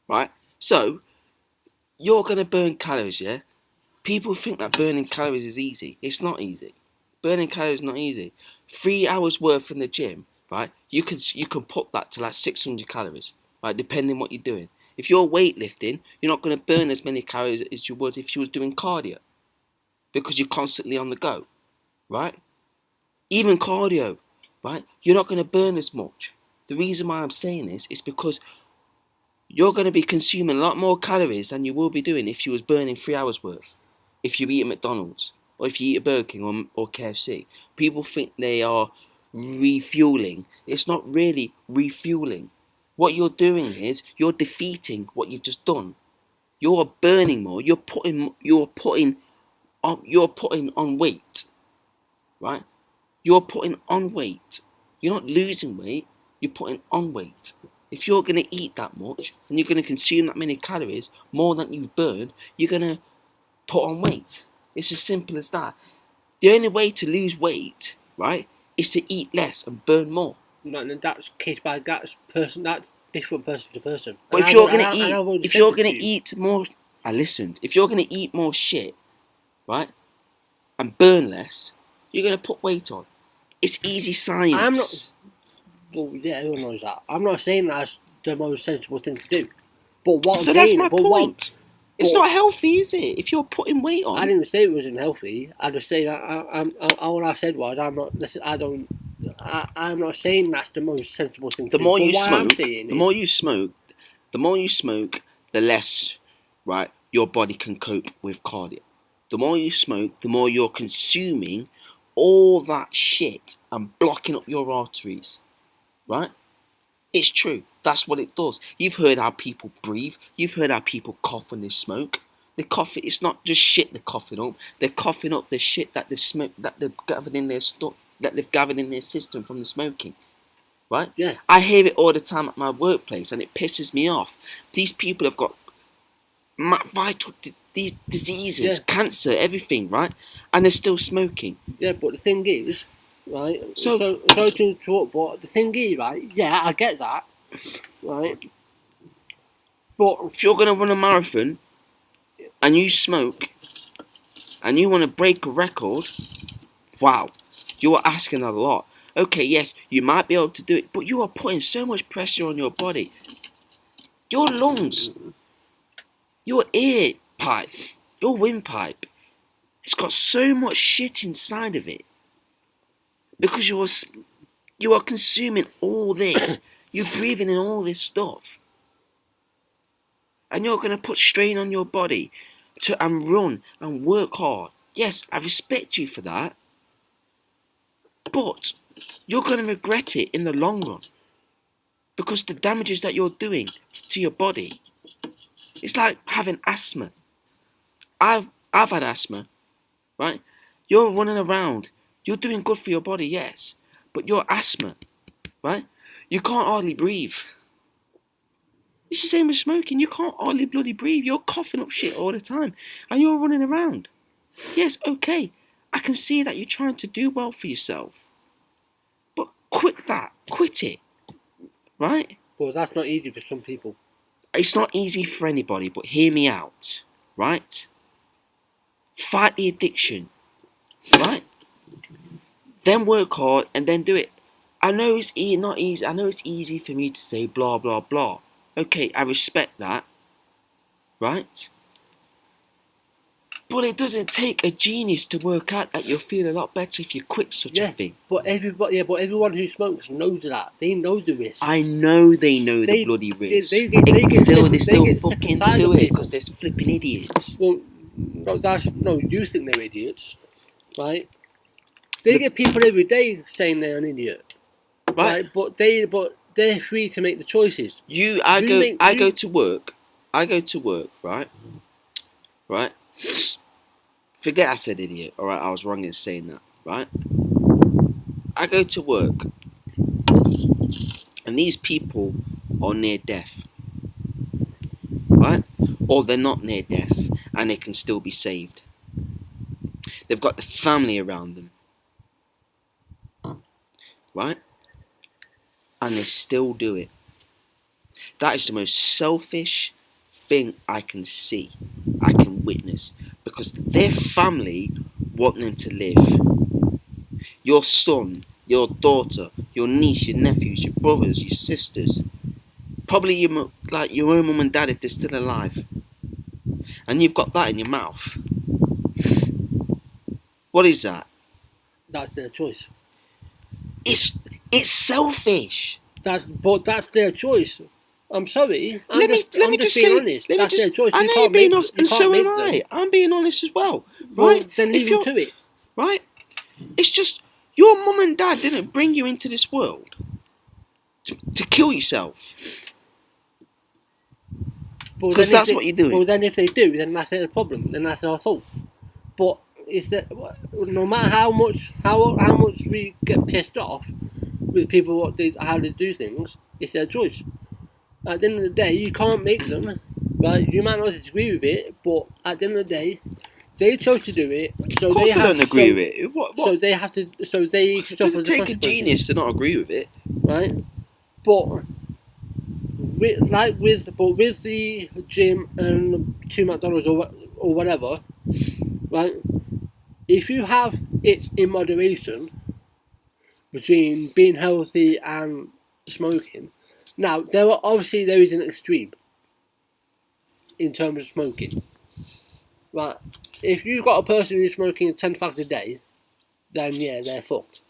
right? So you're gonna burn calories, yeah. People think that burning calories is easy. It's not easy. Burning calories is not easy. 3 hours worth in the gym, right? You can put that to like 600 calories, right? Depending what you're doing. If you're weightlifting, you're not going to burn as many calories as you would if you was doing cardio, because you're constantly on the go, right? Even cardio, right? You're not going to burn as much. The reason why I'm saying this is because you're going to be consuming a lot more calories than you will be doing if you was burning 3 hours worth. If you eat at McDonald's, or if you eat at Burger King or KFC, people think they are refueling. It's not really refueling. What you're doing is you're defeating what you've just done. You're burning more. You're putting on weight, right? You're putting on weight. You're not losing weight. You're putting on weight. If you're going to eat that much and you're going to consume that many calories, more than you've burned, you're going to put on weight. It's as simple as that. The only way to lose weight, right, is to eat less and burn more. No, that's case by case person. That's different person to person. But if you're going to eat more, I listened. If you're going to eat more shit, right, and burn less, you're going to put weight on. It's easy science. I'm not. Well, yeah, everyone knows that. I'm not saying that's the most sensible thing to do. But what? So I'm that's saying, my point. It's not healthy, is it? If you're putting weight on. I didn't say it was unhealthy. I just say that all I said was I'm not saying that's the most sensible thing to do. The more you smoke, the less, right, your body can cope with cardio. The more you smoke, the more you're consuming all that shit and blocking up your arteries, right? It's true. That's what it does. You've heard how people breathe. You've heard how people cough when they smoke. They cough it. It's not just shit they're coughing up. They're coughing up the shit that they've smoked, that they've gathered in their system from the smoking. Right? Yeah. I hear it all the time at my workplace, and it pisses me off. These people have got these diseases, cancer, everything, right? And they're still smoking. Yeah, but the thing is, right? So to talk, but the thing is, right? Yeah, I get that, right? But if you're gonna run a marathon and you smoke and you want to break a record, wow, you are asking a lot. Okay, yes, you might be able to do it, but you are putting so much pressure on your body. Your lungs, your ear pipe, your windpipe, it's got so much shit inside of it. Because you are consuming all this. You're breathing in all this stuff. And you're going to put strain on your body and run and work hard. Yes, I respect you for that. But you're going to regret it in the long run. Because the damages that you're doing to your body. It's like having asthma. I've had asthma, right? You're running around. You're doing good for your body, yes. But your asthma, right? You can't hardly breathe. It's the same as smoking. You can't hardly bloody breathe. You're coughing up shit all the time. And you're running around. Yes, okay. I can see that you're trying to do well for yourself. But quit that. Quit it. Right? Well, that's not easy for some people. It's not easy for anybody, but hear me out. Right? Fight the addiction. Right? Then work hard and then do it. I know it's not easy. I know it's easy for me to say blah, blah, blah. Okay, I respect that. Right? But it doesn't take a genius to work out that you'll feel a lot better if you quit such a thing. But everyone who smokes knows that. They know the risk. I know they know the bloody risk. They still fucking do it because they're flipping idiots. Well, you think they're idiots, right? They get people every day saying they're an idiot, right? But they're free to make the choices. I go to work, right? Right? Forget I said idiot, alright, I was wrong in saying that, right? I go to work, and these people are near death, right? Or they're not near death, and they can still be saved. They've got the family around them, right? And they still do it. That is the most selfish thing I can see, I can witness, because their family want them to live. Your son, your daughter, your niece, your nephews, your brothers, your sisters, probably your own mum and dad if they're still alive, and you've got that in your mouth. What is that? That's their choice. It's selfish. That's their choice. I'm sorry. Let me just say, honest. That's their choice. I know you're being honest, and so am I. I'm being honest as well. Right? Well, then leave them to it. Right? It's just your mum and dad didn't bring you into this world to kill yourself. Because that's what you're doing. Well, then if they do, then that's their problem. Then that's our fault. But no matter how much we get pissed off with people how they do things, it's their choice. At the end of the day, you can't make them. Right? You might not disagree with it, but at the end of the day, they chose to do it. So Of course, they I have, don't agree with it. What? So they have to. So they Does suffer it the take a consequences. genius to not agree with it? Right? But with the gym and 2 McDonald's or whatever, right? If you have it in moderation between being healthy and smoking, now there is an extreme in terms of smoking. Right? If you've got a person who's smoking 10 fags a day, then yeah, they're fucked.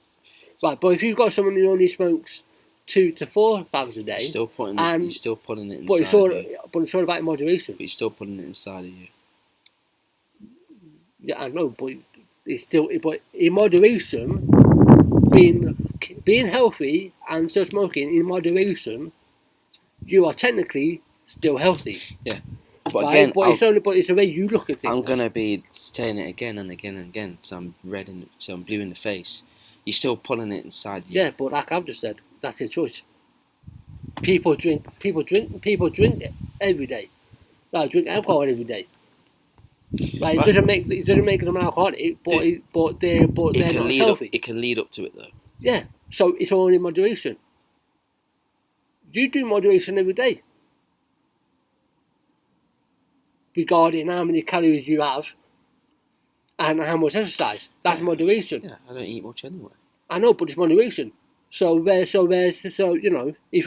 Right? But if you've got someone who only smokes 2 to 4 fags a day, You're still putting it but inside of you. it's all about moderation. But you're still putting it inside of you. Yeah, I know, but but in moderation, being healthy and still smoking in moderation, you are technically still healthy. Yeah. But right? again, But it's the way you look at things. I'm gonna be saying it again and again and again, so I'm blue in the face. You're still pulling it inside you. Yeah, but like I've just said, that's your choice. People drink every day. Like, drink alcohol every day. Right? It doesn't make them alcoholic, but they're not healthy. It can lead up to it though. Yeah, so it's all in moderation. You do moderation every day. Regarding how many calories you have and how much exercise. That's moderation. Yeah, I don't eat much anyway. I know, but it's moderation. So if you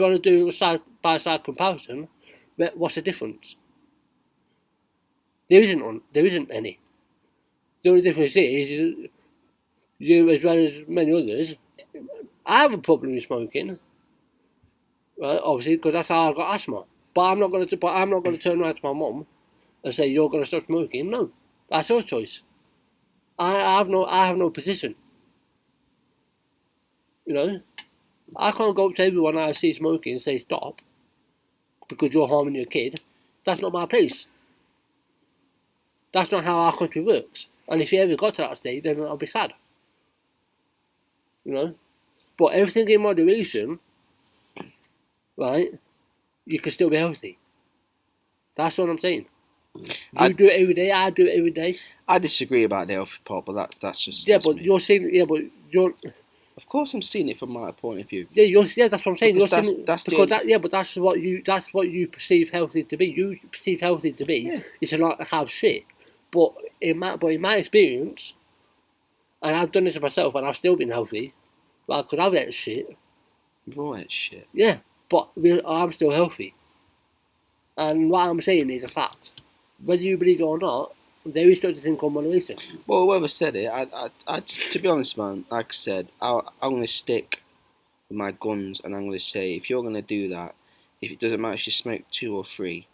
want to do a side by side comparison, what's the difference? There isn't any. The only difference is you, as well as many others, I have a problem with smoking. Right, obviously, because that's how I got asthma. But I'm not going to turn around to my mum and say you're going to stop smoking. No, that's your choice. I have no position. You know, I can't go up to everyone I see smoking and say stop because you're harming your kid. That's not my place. That's not how our country works. And if you ever got to that stage, then I'll be sad. You know, but everything in moderation, right? You can still be healthy. That's what I'm saying. You do it every day. I do it every day. I disagree about the healthy part, but that's just but me. you're saying you're. Of course, I'm seeing it from my point of view. Yeah, that's what I'm saying. Because that's what you perceive healthy to be. You perceive healthy to be is to not have shit. But in my experience, and I've done this myself, and I've still been healthy, well, because I've ate shit. You've all ate shit. Yeah, but I'm still healthy. And what I'm saying is a fact. Whether you believe it or not, there is such a thing called moderation. Well, whoever said it, I to be honest, man, like I said, I'm going to stick with my guns, and I'm going to say, if you're going to do that, if it doesn't matter if you smoke 2 or 3,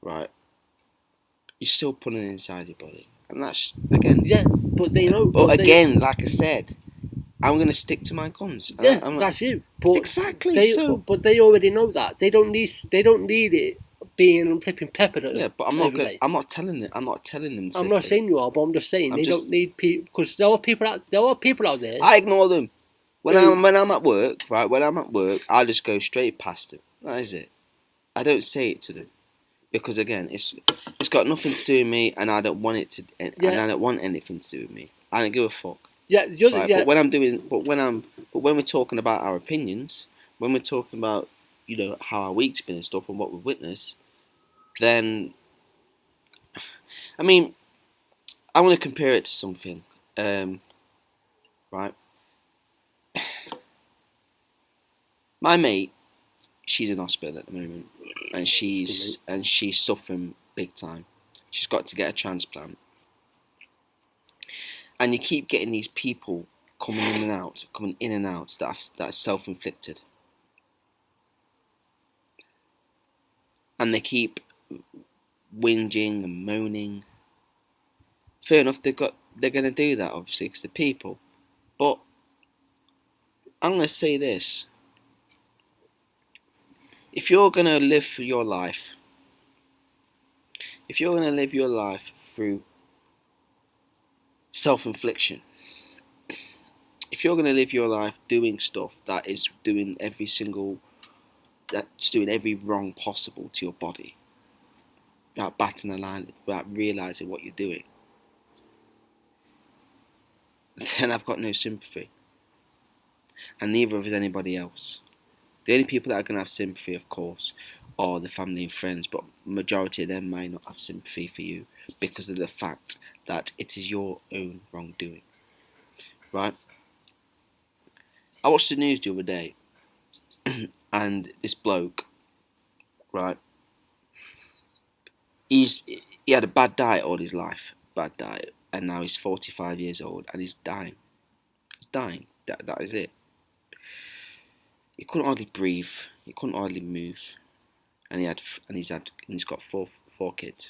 right, you're still putting it inside your body. And that's, again... Yeah, but they know... But again, like I said, I'm going to stick to my guns. Yeah, that's you. But exactly, But they already know that. They don't need it being flipping peppered at them. Yeah, but I'm not telling them. I'm not saying you are, but I'm just saying don't need people, because there are people out there. I ignore them when I'm at work. Right, when I'm at work, I just go straight past them. That is it. I don't say it to them because again, it's got nothing to do with me, and I don't want it to. And I don't want anything to do with me. I don't give a fuck. Yeah, right? But when we're talking about our opinions, when we're talking about how our week's been and stuff and what we've witnessed, then I mean, I want to compare it to something, right? My mate, she's in hospital at the moment, and she's suffering big time. She's got to get a transplant, and you keep getting these people coming in and out that's self-inflicted, and they keep whinging and moaning. Fair enough, they're going to do that, obviously, because they're people. But I'm going to say this. If you're going to live your life through self-infliction, if you're going to live your life doing stuff that is doing every single that's doing every wrong possible to your body, without batting an eyelid, without realising what you're doing, then I've got no sympathy. And neither has anybody else. The only people that are going to have sympathy, of course, are the family and friends, but majority of them may not have sympathy for you because of the fact that it is your own wrongdoing. Right? I watched the news the other day, and this bloke, right, he had a bad diet all his life, and now he's 45 years old and he's dying. He's dying. That is it. He couldn't hardly breathe. He couldn't hardly move, and he's got four kids.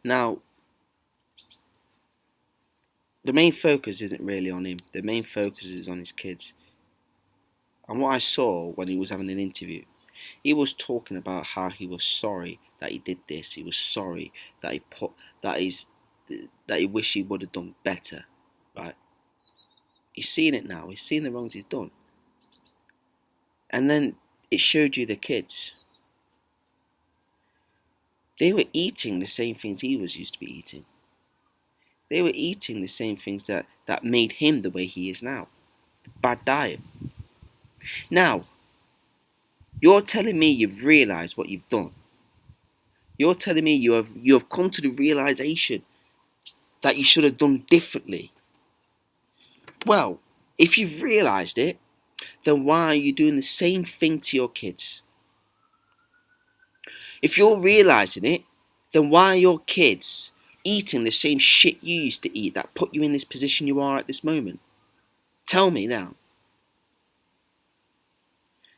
Now, the main focus isn't really on him. The main focus is on his kids. And what I saw when he was having an interview, he was talking about how he was sorry that he did this. He was sorry that he wished he would have done better. Right? He's seen it now. He's seen the wrongs he's done. And then it showed you the kids. They were eating the same things he was used to be eating. They were eating the same things that made him the way he is now. The bad diet. Now, you're telling me you've realised what you've done. You're telling me you have come to the realisation that you should have done differently. Well, if you've realised it, then why are you doing the same thing to your kids? If you're realising it, then why are your kids eating the same shit you used to eat that put you in this position you are at this moment? Tell me now.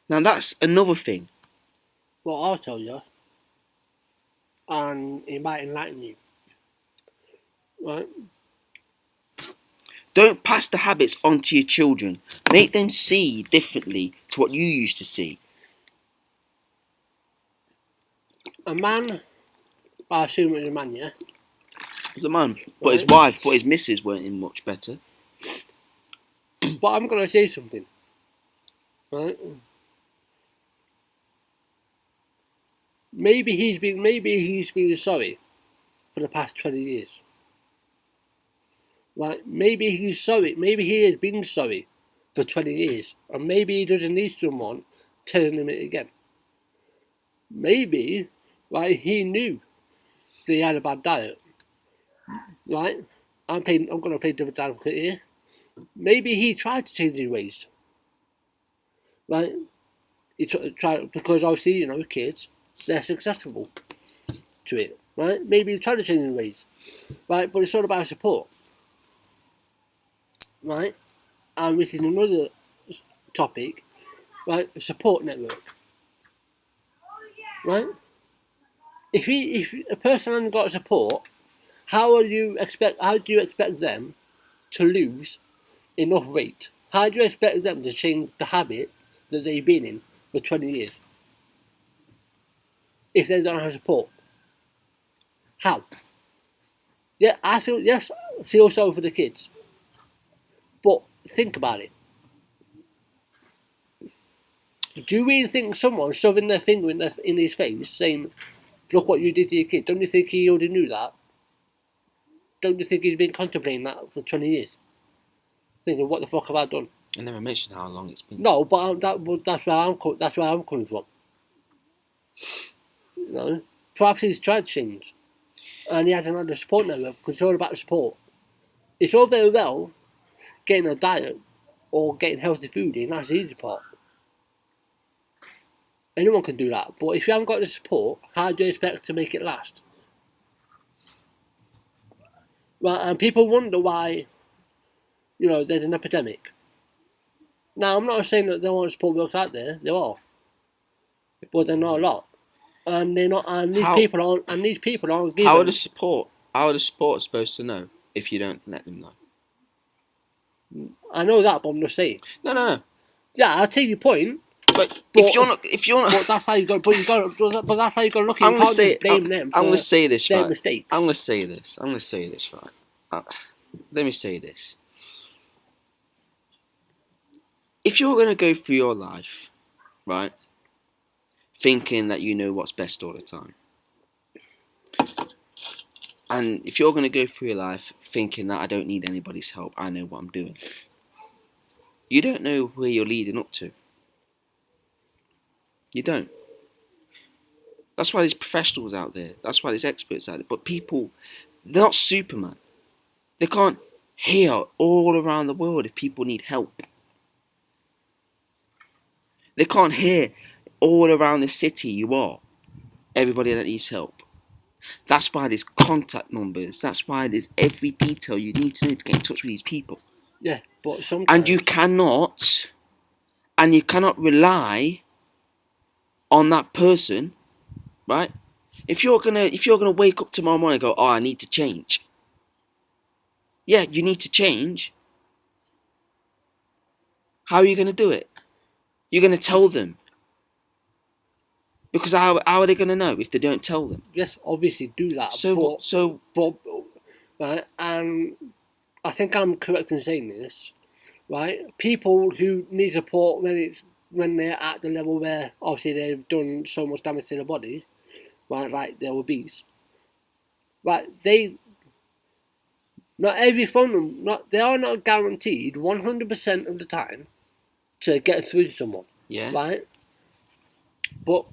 Now that's another thing. Well, I'll tell you, and it might enlighten you. Right? Don't pass the habits on to your children. Make them see differently to what you used to see. A man, I assume it was a man, yeah? He's a man, but his wife, but his missus weren't in much better. But I'm going to say something. Right? Maybe he's been sorry for the past 20 years. Right? Maybe he's sorry. Maybe he has been sorry for 20 years. And maybe he doesn't need someone telling him it again. Maybe, right, he knew that he had a bad diet. Right? I'm going to play devil's advocate here. Maybe he tried to change his ways. Right? He tried, because obviously, you know, kids, they're susceptible to it. Right? Maybe he tried to change his ways. Right? But it's all about support. Right? And this is another topic, right? Support network. Right? If a person hasn't got support, how do you expect them to lose enough weight? How do you expect them to change the habit that they've been in for 20 years? If they don't have support. How? Yeah, I feel sorry for the kids. But think about it. Do you really think someone shoving their finger in his face saying, look what you did to your kid? Don't you think he already knew that? Don't you think he's been contemplating that for 20 years? Thinking, what the fuck have I done? I never mentioned how long it's been. No, but that's where I'm coming from. You know, perhaps he's tried to change. And he hasn't had the support network, because it's all about the support. It's all very well getting a diet or getting healthy food in, that's the easy part. Anyone can do that, but if you haven't got the support, how do you expect to make it last? Well, and people wonder why, you know, there's an epidemic. Now, I'm not saying that there aren't support workers out there, there are. But they're not a lot. And they're not, and these people aren't given. How are the support supposed to know if you don't let them know? I know that, but I'm just saying. No. Yeah, I'll take your point. But if you're not, but that's how you got. But that's how you got to look at. I'm going to say. Blame them. I'm going to say this their right. mistakes. I'm going to say this right. Let me say this. If you're going to go through your life, right, thinking that you know what's best all the time. And if you're going to go through your life thinking that I don't need anybody's help, I know what I'm doing, you don't know where you're leading up to. You don't. That's why there's professionals out there. That's why there's experts out there. But people, they're not Superman. They can't hear all around the world if people need help. They can't hear all around the city you are, everybody that needs help. That's why there's contact numbers. That's why there's every detail you need to know to get in touch with these people. Yeah, but sometimes... And you cannot rely on that person, right? If you're gonna wake up tomorrow morning and go, oh, I need to change. Yeah, you need to change. How are you gonna do it? You're gonna tell them. Because how are they gonna know if they don't tell them? Yes, obviously do that. But right, and I think I'm correct in saying this, right? People who need support when they're at the level where obviously they've done so much damage to their body, right? Like they're obese, right? They are not guaranteed 100% of the time to get through to someone. Yeah. Right. But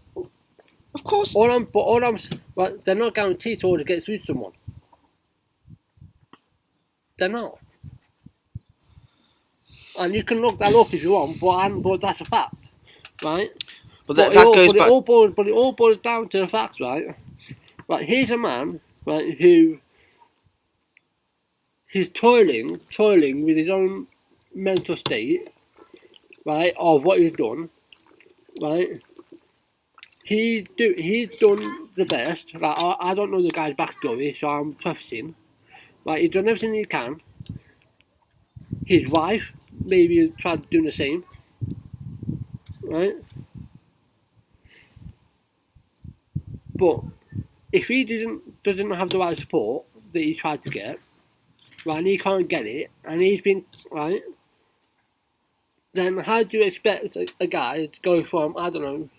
of course. Right, they're not guaranteed to always get through to someone. They're not. And you can look that up if you want, but that's a fact, right? But it all boils down to the fact, right? Right, here's a man, right, who he's toiling with his own mental state, right, of what he's done, right? He's done the best. Like, I don't know the guy's backstory, so I'm prefacing. Right, he's done everything he can. His wife maybe tried doing the same. Right? But if he doesn't have the right support that he tried to get, right, and he can't get it, and he's been, right, then how do you expect a guy to go from, I don't know,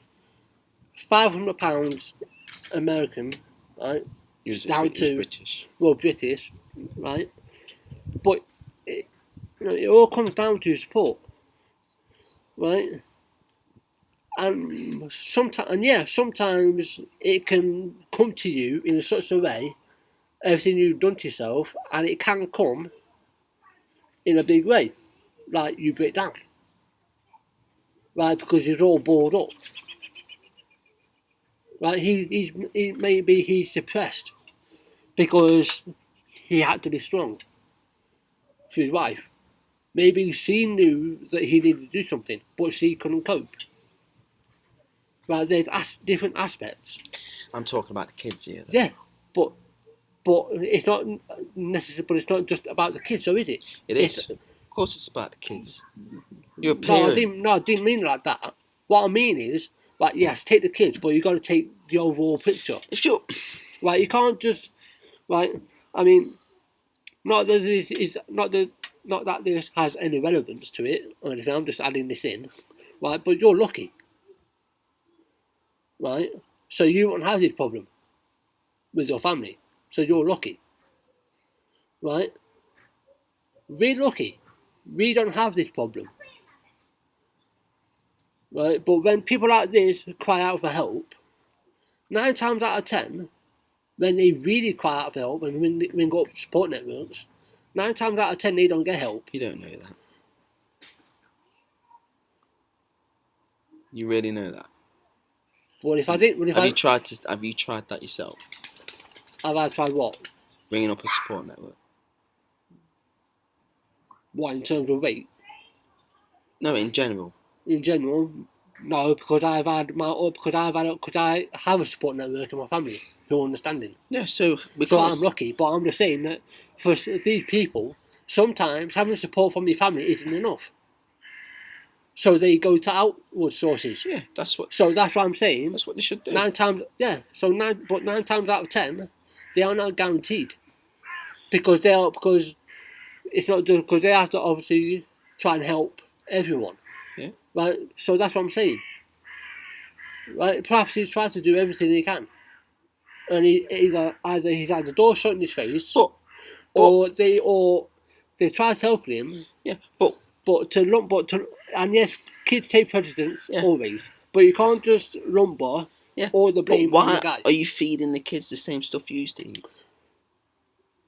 £500 American, right, down to British. Well, British, right? But it all comes down to support, right? And sometimes it can come to you in such a way, everything you've done to yourself, and it can come in a big way, like you break down, right? Because you're all bored up. Right, he's depressed because he had to be strong for his wife. Maybe she knew that he needed to do something, but she couldn't cope. Right, there's different aspects. I'm talking about the kids here. Though. Yeah, but it's not necessary. But it's not just about the kids, so is it? It is. Of course, it's about the kids. You're a parent. I didn't mean it like that. What I mean is, like, yes, take the kids, but you got to take the overall picture. If you're right, you can't just, right. I mean, not that this has any relevance to it or anything. I'm just adding this in, right? But you're lucky, right? So you won't have this problem with your family. So you're lucky, right? We're lucky. We don't have this problem. Right, but when people like this cry out for help, 9 times out of 10, when they really cry out for help and ring up support networks, 9 times out of 10 they don't get help. You don't know that. You really know that. Well, if I didn't, have you tried that yourself? Have I tried what? Bringing up a support network. What, in terms of weight? No, in general. In general, no, because I have a support network in my family who are understanding. Yeah, so I'm lucky, but I'm just saying that for these people, sometimes having support from your family isn't enough. So they go to outward sources. Yeah, that's what. So that's what I'm saying. That's what they should do. 9 times, yeah. So 9 times out of 10, they are not guaranteed because it's not just because they have to obviously try and help everyone. Yeah. Right, so that's what I'm saying. right? Perhaps he's trying to do everything he can, and either he's had the door shut in his face, or they try to help him. Yeah, and yes, kids take precedence always, but you can't just lumber all the blame on the guy. Why are you feeding the kids the same stuff you used to eat?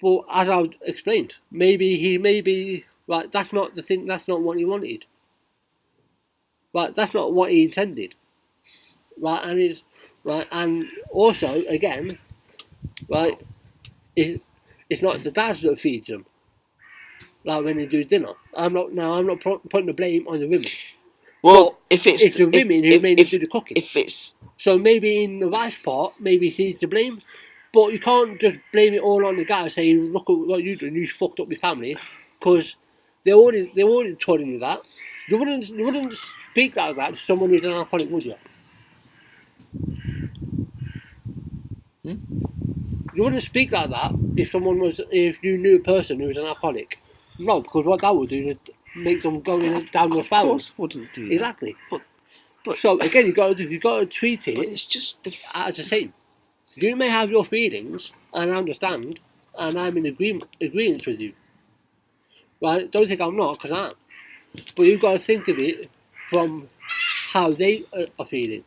Well, as I explained, maybe right. That's not the thing. That's not what he wanted. Right, that's not what he intended. Right, and also again, right, it's not the dads that feeds them. Like when they do dinner, I'm not putting the blame on the women. Well, if it's the women who mainly do the cooking. If it's so maybe in the wife's part, maybe she's to blame, but you can't just blame it all on the guy saying, "Look at what you doing, you fucked up your family," because they already told you that. You wouldn't speak like that to someone who's an alcoholic, would you? You wouldn't speak like that if you knew a person who was an alcoholic. No, because what that would do is make them go down the foul. Of course, I wouldn't do that. Exactly. But so again, you got to treat it. But it's just as the same. You may have your feelings, and I understand, and I'm in agreement with you. Right? Don't think I'm not, because I am. But you've got to think of it from how they are feeling.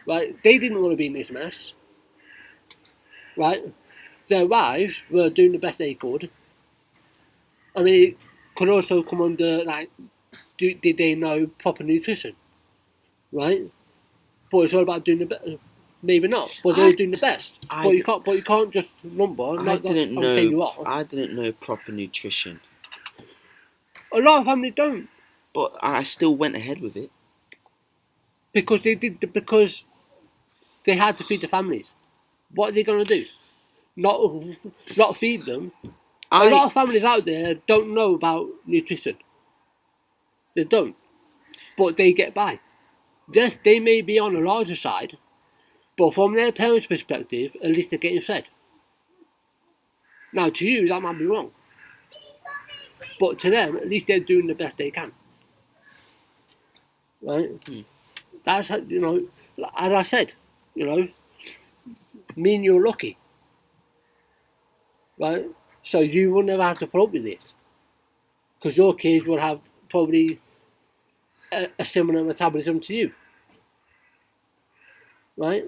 Right? They didn't want to be in this mess. Right? Their wives were doing the best they could. I mean, it could also come under, like, did they know proper nutrition? Right? But it's all about doing the best. Maybe not, but they were doing the best. But you can't just lumber. I didn't know proper nutrition. A lot of families don't. But I still went ahead with it. Because they had to feed the families. What are they going to do? Not feed them? A lot of families out there don't know about nutrition. They don't. But they get by. Yes, they may be on the larger side, but from their parents' perspective, at least they're getting fed. Now, to you, that might be wrong. But to them, at least they're doing the best they can. Right? That's, as I said, me and you're lucky. Right? So you will never have to put up with this. Because your kids will have probably a similar metabolism to you. Right?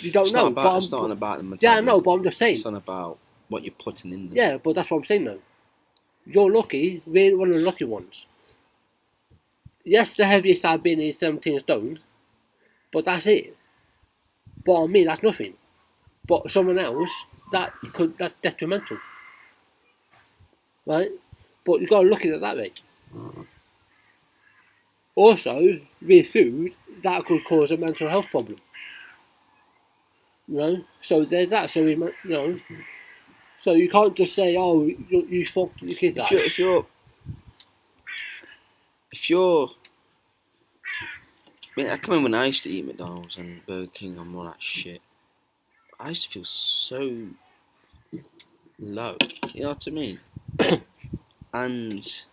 You don't know. It's not about the metabolism. Yeah, I know, but I'm just saying. It's not about what you're putting in there. Yeah, but that's what I'm saying though. You're lucky, we're one of the lucky ones. Yes, the heaviest I've been is 17 stone, but that's it. But on me, that's nothing. But someone else, that's detrimental. Right? But you've got to look at it that way. Also, with food, that could cause a mental health problem. So there's that. So so you can't just say, "Oh, you fucked your kids." If you're, I can remember when I used to eat McDonald's and Burger King and all that shit. I used to feel so low. You know what I mean? And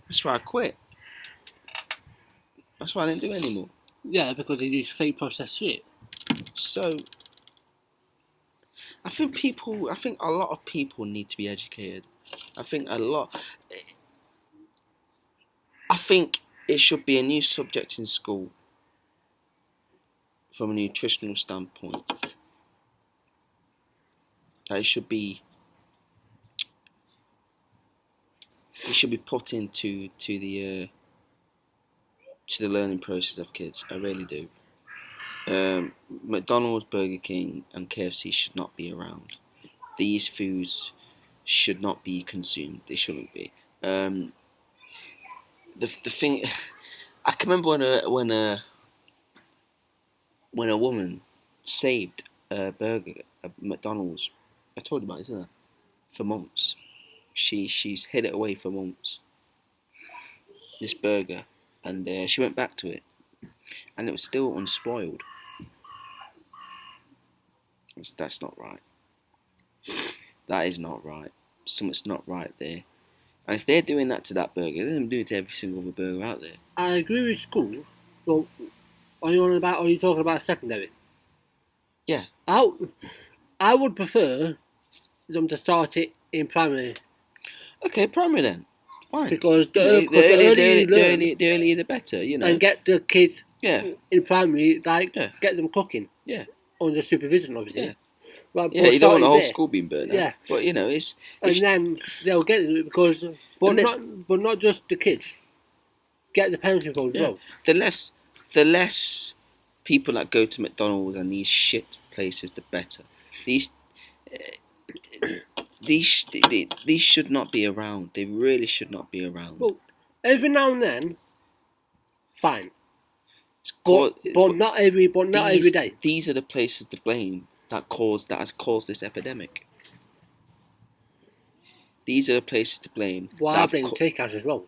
that's why I quit. That's why I didn't do it anymore. Yeah, because they use fake processed shit. So, I think a lot of people need to be educated. I think it should be a new subject in school from a nutritional standpoint. That it should be put into the learning process of kids. I really do. McDonald's, Burger King and KFC should not be around. These foods should not be consumed. They shouldn't be. The thing, I can remember when a woman saved a burger at McDonald's. I told you about it, didn't I? For months. She's hid it away for months. This burger, and she went back to it, and it was still unspoiled. That's not right. That is not right. Something's not right there. And if they're doing that to that burger, they're doing it to every single other burger out there. I agree with school. Well, Are you talking about secondary? Yeah. I would prefer them to start it in primary. Okay, primary then. Fine. Because the earlier the better, you know. And get the kids Yeah. in primary, get them cooking. Yeah. Under supervision, obviously. Yeah. Right, Yeah, you don't want the whole there. school being burnt out. Yeah. But, you know, it's... And then they'll get it because... But not just the kids. Get the parents involved as well. The less people that go to McDonald's and these shit places, the better. These should not be around. They really should not be around. Well, every now and then, fine. But not every day. These are the places to blame that has caused this epidemic. These are the places to blame. Well, I blame takeouts as well.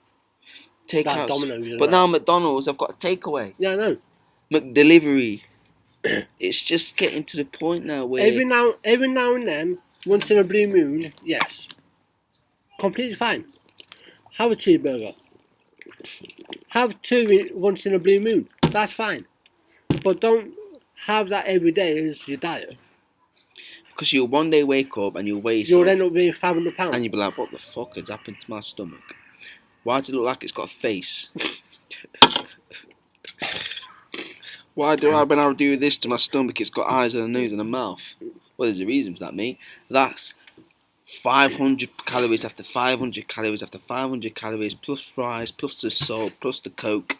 Takeouts. Domino's But now McDonald's have got a takeaway. Yeah, I know. McDelivery. It's just getting to the point now where every now and then, once in a blue moon, yes, completely fine. Have a cheeseburger. Have two once in a blue moon. That's fine. But don't have that every day as your diet. Because you'll one day wake up and you'll weigh yourself. You'll end up being 500 pounds. And you'll be like, what the fuck has happened to my stomach? Why does it look like it's got a face? Why do I, when I do this to my stomach, it's got eyes and a nose and a mouth? Well, there's a reason for that, mate. That's 500 calories after 500 calories after 500 calories, plus fries, plus the salt, plus the Coke,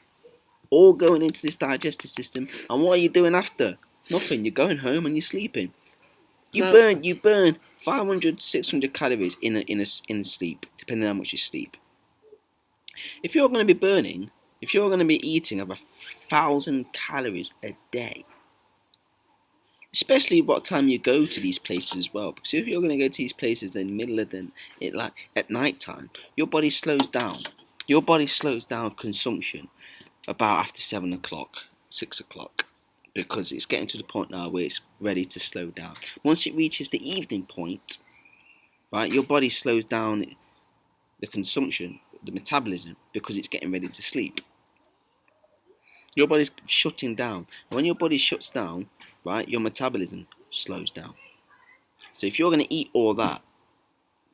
all going into this digestive system. And what are you doing after? Nothing. You're going home and you're sleeping. You burn 500, 600 calories in sleep, depending on how much you sleep. If you're going to be eating over 1,000 calories a day, especially what time you go to these places as well, because if you're going to go to these places in the middle of at night time, your body slows down. Your body slows down consumption about after 7 o'clock, 6 o'clock, because it's getting to the point now where it's ready to slow down. Once it reaches the evening point, right, your body slows down the consumption, the metabolism, because it's getting ready to sleep. Your body's shutting down. When your body shuts down, right, your metabolism slows down. So if you're going to eat all that,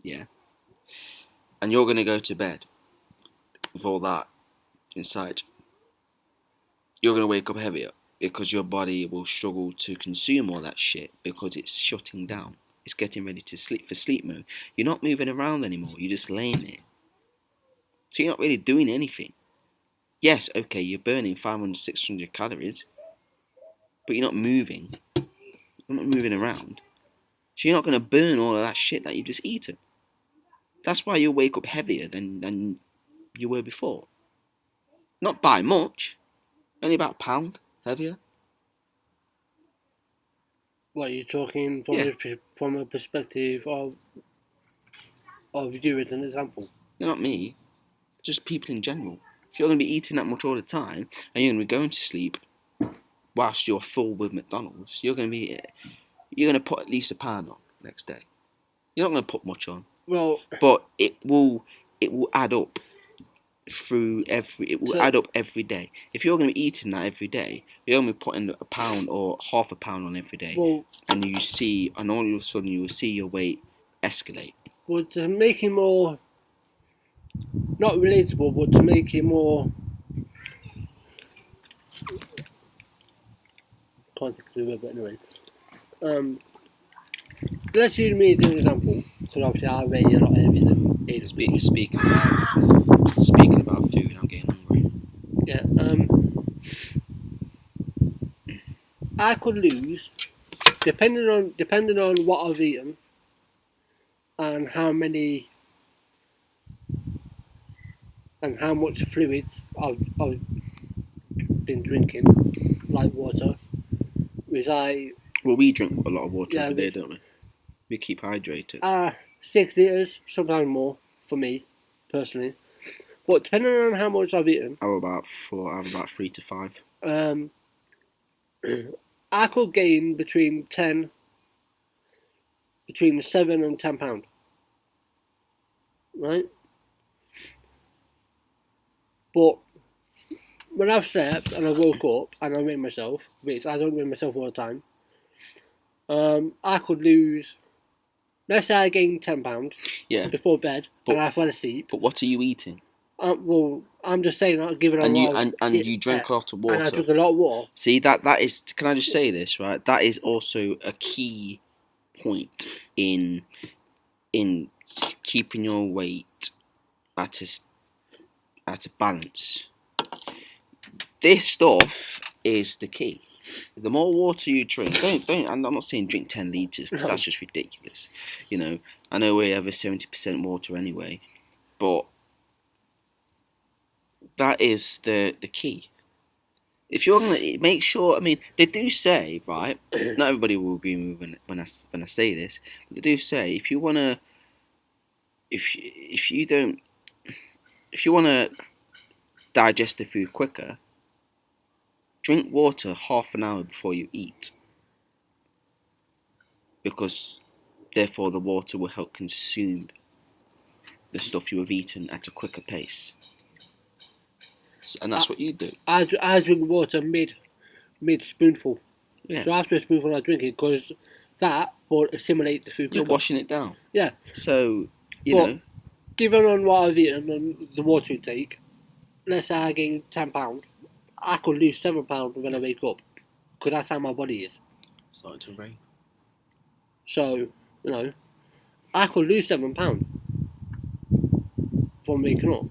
yeah, and you're going to go to bed with all that inside, you're going to wake up heavier because your body will struggle to consume all that shit because it's shutting down. It's getting ready to sleep for sleep mode. You're not moving around anymore. You're just laying there. So you're not really doing anything. Yes, okay, you're burning 500, 600 calories, but you're not moving. You're not moving around. So you're not going to burn all of that shit that you've just eaten. That's why you'll wake up heavier than you were before. Not by much. Only about a pound heavier. What, are you talking from a perspective of you as an example? Not me. Just people in general. If you're going to be eating that much all the time, and you're going to be going to sleep whilst you're full with McDonald's, you're going to put at least a pound on next day. You're not going to put much on. Well, but it will add up add up every day. If you're going to be eating that every day, you're going to be putting a pound or half a pound on every day. Well, and all of a sudden you will see your weight escalate. Well, to make it more, not relatable, but to make it more, can't think of the word, but anyway. Let's use me as an example, because obviously I weigh a lot heavier than Aiden. Speaking about food, I'm getting hungry. Yeah. I could lose, depending on what I've eaten and how much fluid I've been drinking, like water. Well, we drink a lot of water every day, don't we? We keep hydrated. 6 litres, sometimes more, for me, personally. But depending on how much I've eaten... I'm about 3 to 5. I could gain between 7 and 10 pounds. Right? But when I've slept and I woke up and I weigh myself, which I don't weigh myself all the time, I could lose. Let's say I gained £10 Yeah. before bed and I fell asleep. But what are you eating? Well, I'm just saying, I'm giving a lot. And you drank a lot of water. And I took a lot of water. See, that is. Can I just say this, right? That is also a key point in keeping your weight at a balance. This stuff is the key. The more water you drink, don't. I'm not saying drink 10 litres because that's just ridiculous. You know, I know we have a 70% water anyway, but that is the key. If you're gonna make sure, I mean, they do say, right? Not everybody will agree with me when I say this, but they do say if you wanna digest the food quicker, drink water half an hour before you eat, because therefore the water will help consume the stuff you have eaten at a quicker pace. And that's what you do. I drink water mid spoonful. Yeah. So after a spoonful I drink it because that will assimilate the food. You're washing it down. Yeah. So, you know. Given on what I've eaten and the water intake, let's say I gain £10, I could lose £7 when I wake up because that's how my body is. Starting to rain. So, you know, I could lose £7 from waking up,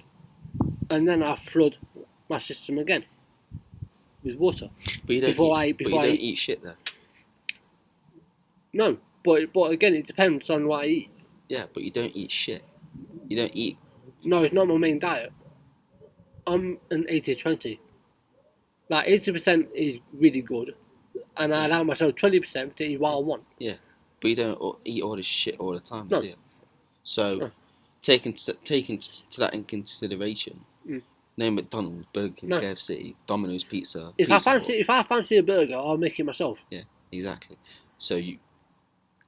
and then I flood my system again with water. But you don't eat shit though. No, but again, it depends on what I eat. Yeah, but you don't eat shit. You don't eat. No, it's not my main diet. I'm an 80-20. Like 80% is really good, and I allow myself 20% to eat what I want. Yeah, but you don't eat all this shit all the time, No. do you? So, taking to that in consideration, no McDonald's, Burger King, KFC, Domino's Pizza. If I fancy a burger, I'll make it myself. Yeah, exactly. So you,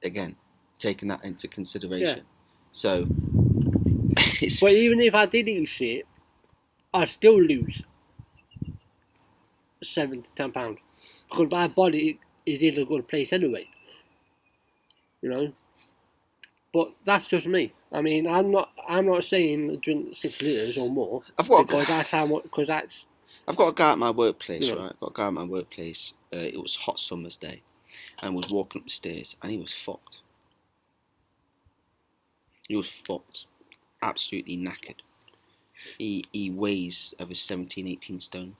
again, taking that into consideration. Yeah. So, but even if I did eat shit, I'd still lose £7 to £10 because my body is in a good place anyway. You know. But that's just me. I mean, I'm not saying drink 6 litres or more. I've got a guy at my workplace, right? I've got a guy at my workplace. It was hot summer's day, and was walking up the stairs, and he was fucked. He was fucked, absolutely knackered. He weighs over 17, 18 stone.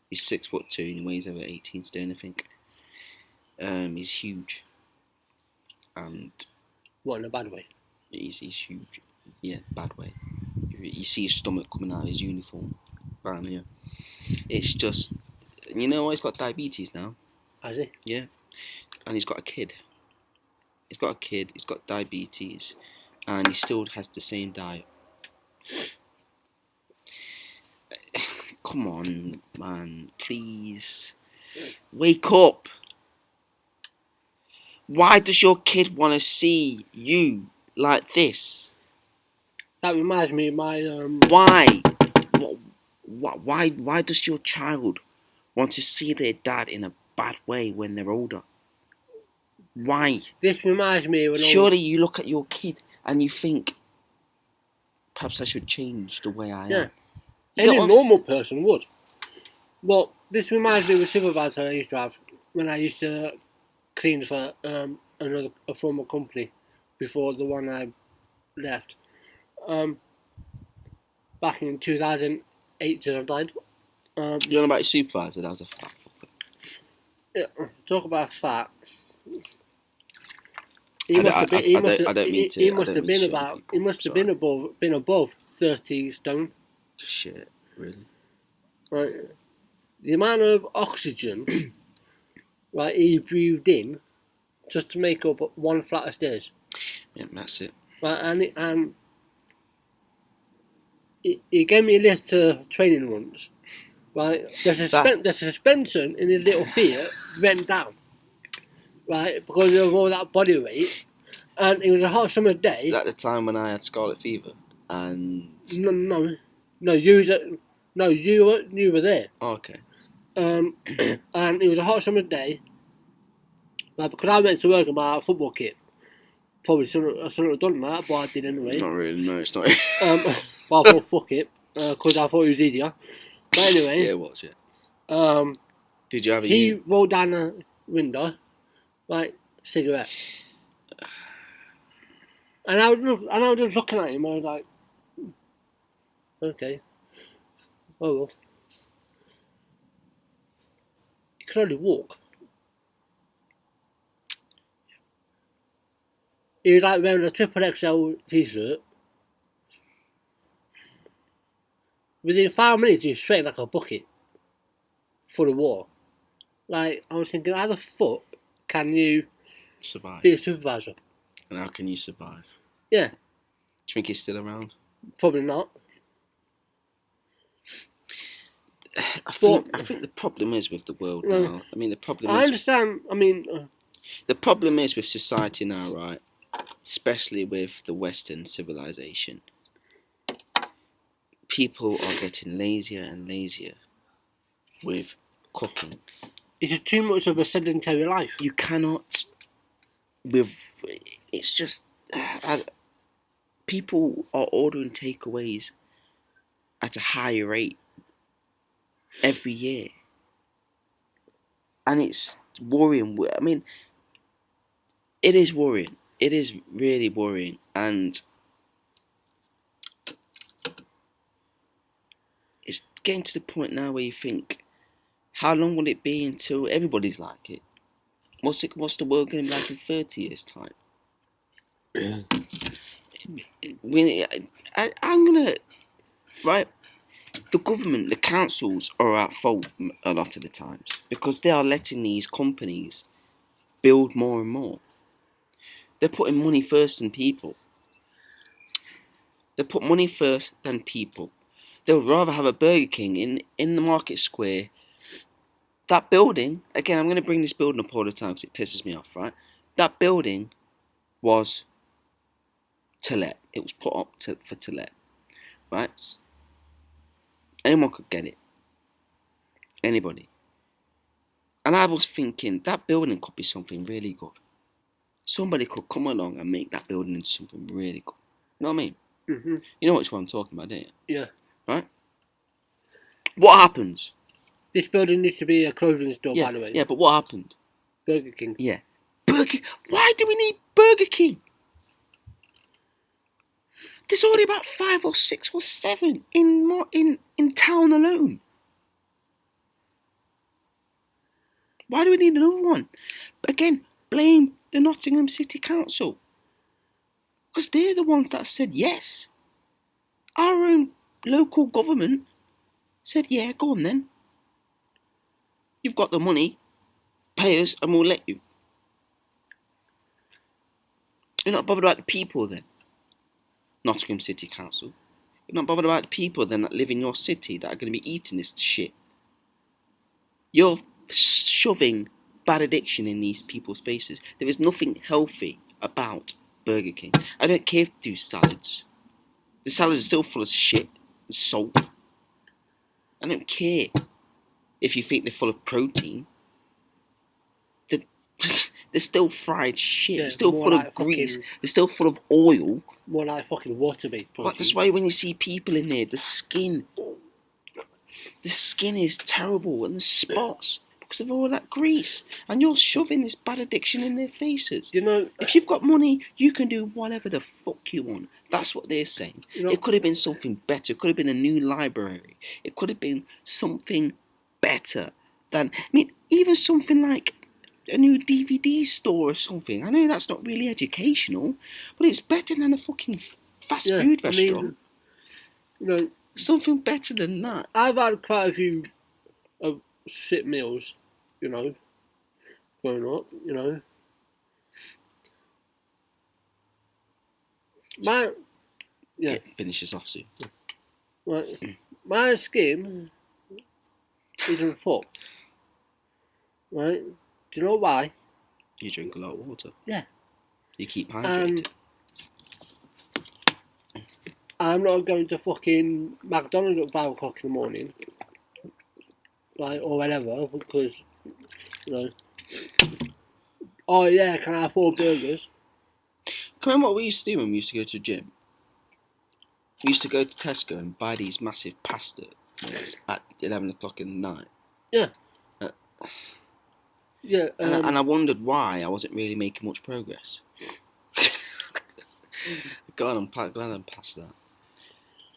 He's 6'2" and he weighs over 18 stone, I think. He's huge, and. What, in a bad way? He's huge. Yeah, bad way. You see his stomach coming out of his uniform. Bam, yeah. It's just, you know, he's got diabetes now. Has he? Yeah. And he's got a kid. He's got diabetes. And he still has the same diet. Come on, man. Please. Wake up. Why does your kid want to see you like this? That reminds me of my... Why? Why does your child want to see their dad in a bad way when they're older? Why? This reminds me of... Surely you look at your kid and you think, perhaps I should change the way I am. Any normal person would. Well, this reminds me of a supervisor I used to have when I used to... clean for a former company before the one I left. Back in 2008 to 2009. You know about your supervisor? That was a fat fucker. Yeah, talk about fat. I don't mean to. He must have been above 30 stone. Shit, really? Right. The amount of oxygen right, he breathed in just to make up one flight of stairs. Yeah, that's it. Right, and he gave me a lift to training once. Right, the suspension in the little Fiat went down. Right, because of all that body weight, and it was a hot summer day. Is that the time when I had scarlet fever? And no, No, you were there. Oh, okay. And it was a hot summer day. Like, because I went to work in my football kit. Probably shouldn't have done that, but I did anyway. Not really. No, it's not. Well, I thought fuck it, because I thought it was easier. But anyway. Yeah, it was. Yeah. Did you have a? He rolled down the window, like cigarette, and I was just looking at him. I was like, okay, oh well. He could only walk. He was like wearing a triple XL t-shirt. Within 5 minutes, he was sweating like a bucket full of water. Like, I was thinking, how the fuck can you survive? Be a supervisor? And how can you survive? Yeah. Do you think he's still around? Probably not. I think the problem is with the world now. I mean, the problem is... I understand, the problem is with society now, right? Especially with the Western civilization. People are getting lazier and lazier with cooking. Is it too much of a sedentary life? You cannot... It's just... people are ordering takeaways at a higher rate every year. And it's worrying. I mean, it is worrying. It is really worrying. And it's getting to the point now where you think, how long will it be until everybody's like it? What's the world going to be like in 30 years' time? I'm going to... Right? The government, the councils are at fault a lot of the times because they are letting these companies build more and more. They're putting money first than people. They put money first than people. They would rather have a Burger King in the market square. That building, again, I'm going to bring this building up all the time because it pisses me off, right? That building was to let. It was put up for to let, right? Anyone could get it. Anybody. And I was thinking, that building could be something really good. Somebody could come along and make that building into something really good. You know what I mean? Mm-hmm. You know which one I'm talking about, don't you? Yeah. Right? What happens? This building used to be a clothing store, by the way. Yeah, but what happened? Burger King. Yeah. Why do we need Burger King? There's already about 5 or 6 or 7 in town alone. Why do we need another one? But again, blame the Nottingham City Council. Because they're the ones that said yes. Our own local government said, yeah, go on then. You've got the money, pay us and we'll let you. You're not bothered about the people then. Nottingham City Council. You're not bothered about the people then that live in your city that are going to be eating this shit. You're shoving bad addiction in these people's faces. There is nothing healthy about Burger King. I don't care if they do salads. The salads are still full of shit and salt. I don't care if you think they're full of protein. They're still fried shit. They're still full of grease. They're still full of oil. More like fucking water-based protein. But that's why when you see people in there, the skin is terrible and the spots because of all that grease. And you're shoving this bad addiction in their faces. You know, if you've got money, you can do whatever the fuck you want. That's what they're saying. You know, it could have been something better. It could have been a new library. It could have been something better than... I mean, even something like a new DVD store or something. I know that's not really educational, but it's better than a fucking fast food restaurant. You know, something better than that. I've had quite a few shit meals, you know, growing up, you know. Finish this off soon. Right, my skin isn't fucked. Right? Do you know why? You drink a lot of water. Yeah. You keep hydrated. I'm not going to fucking McDonald's at 5 o'clock in the morning, like, or whatever, because, you know, oh yeah, can I have 4 burgers? Can you remember what we used to do when we used to go to the gym? We used to go to Tesco and buy these massive pasta meals at 11 o'clock in the night. Yeah. Uh, Yeah. And I wondered why I wasn't really making much progress. God, I'm glad I'm past that.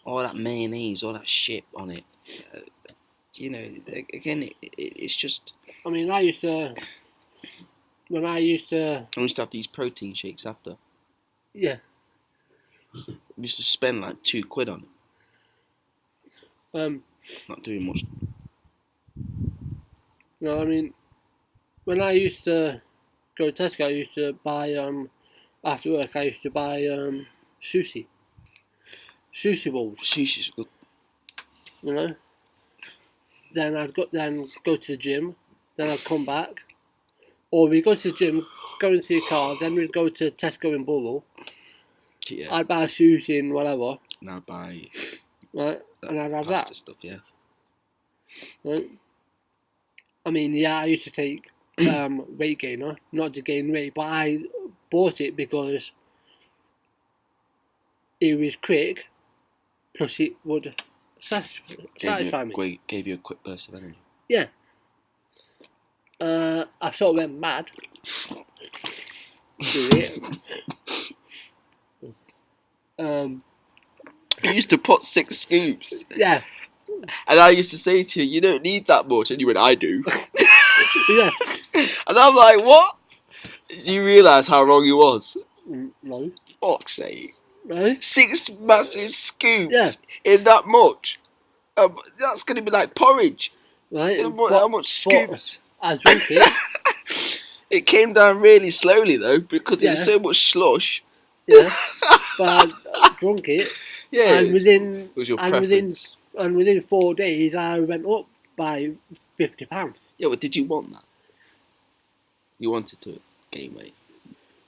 All that mayonnaise, all that shit on it. You know, again, it's just... I mean, I used to... When I used to... I used to have these protein shakes after. Yeah. We used to spend like £2 on it. Not doing much. No, I mean, when I used to go to Tesco, I used to buy, after work, I used to buy sushi. Sushi balls, Sushi's good. you know. Then I'd go to the gym, then I'd come back. Or we'd go to the gym, go into your car, then we'd go to Tesco in Borough. Yeah. I'd buy sushi and whatever. And I'd buy... Right, and I'd have pasta that. stuff, yeah. Right. I mean, yeah, I used to take weight gainer, not to gain weight, but I bought it because it was quick, plus it would satisfy me. Gave you a quick burst of energy. Yeah. I sort of went mad. Do it. You used to put 6 scoops. Yeah. And I used to say to you, you don't need that much. And you went, I do. Yeah. And I'm like, what? Do you realise how wrong he was? No. Fuck's sake. No. 6 massive scoops Yeah. in that much. That's going to be like porridge. Right. How much scoops? I drank it. It came down really slowly though, because it was Yeah. so much slush. Yeah. But I drank it. Yeah. And it was your preference. within 4 days, I went up by £50. Yeah, but did you want that? You wanted to gain weight?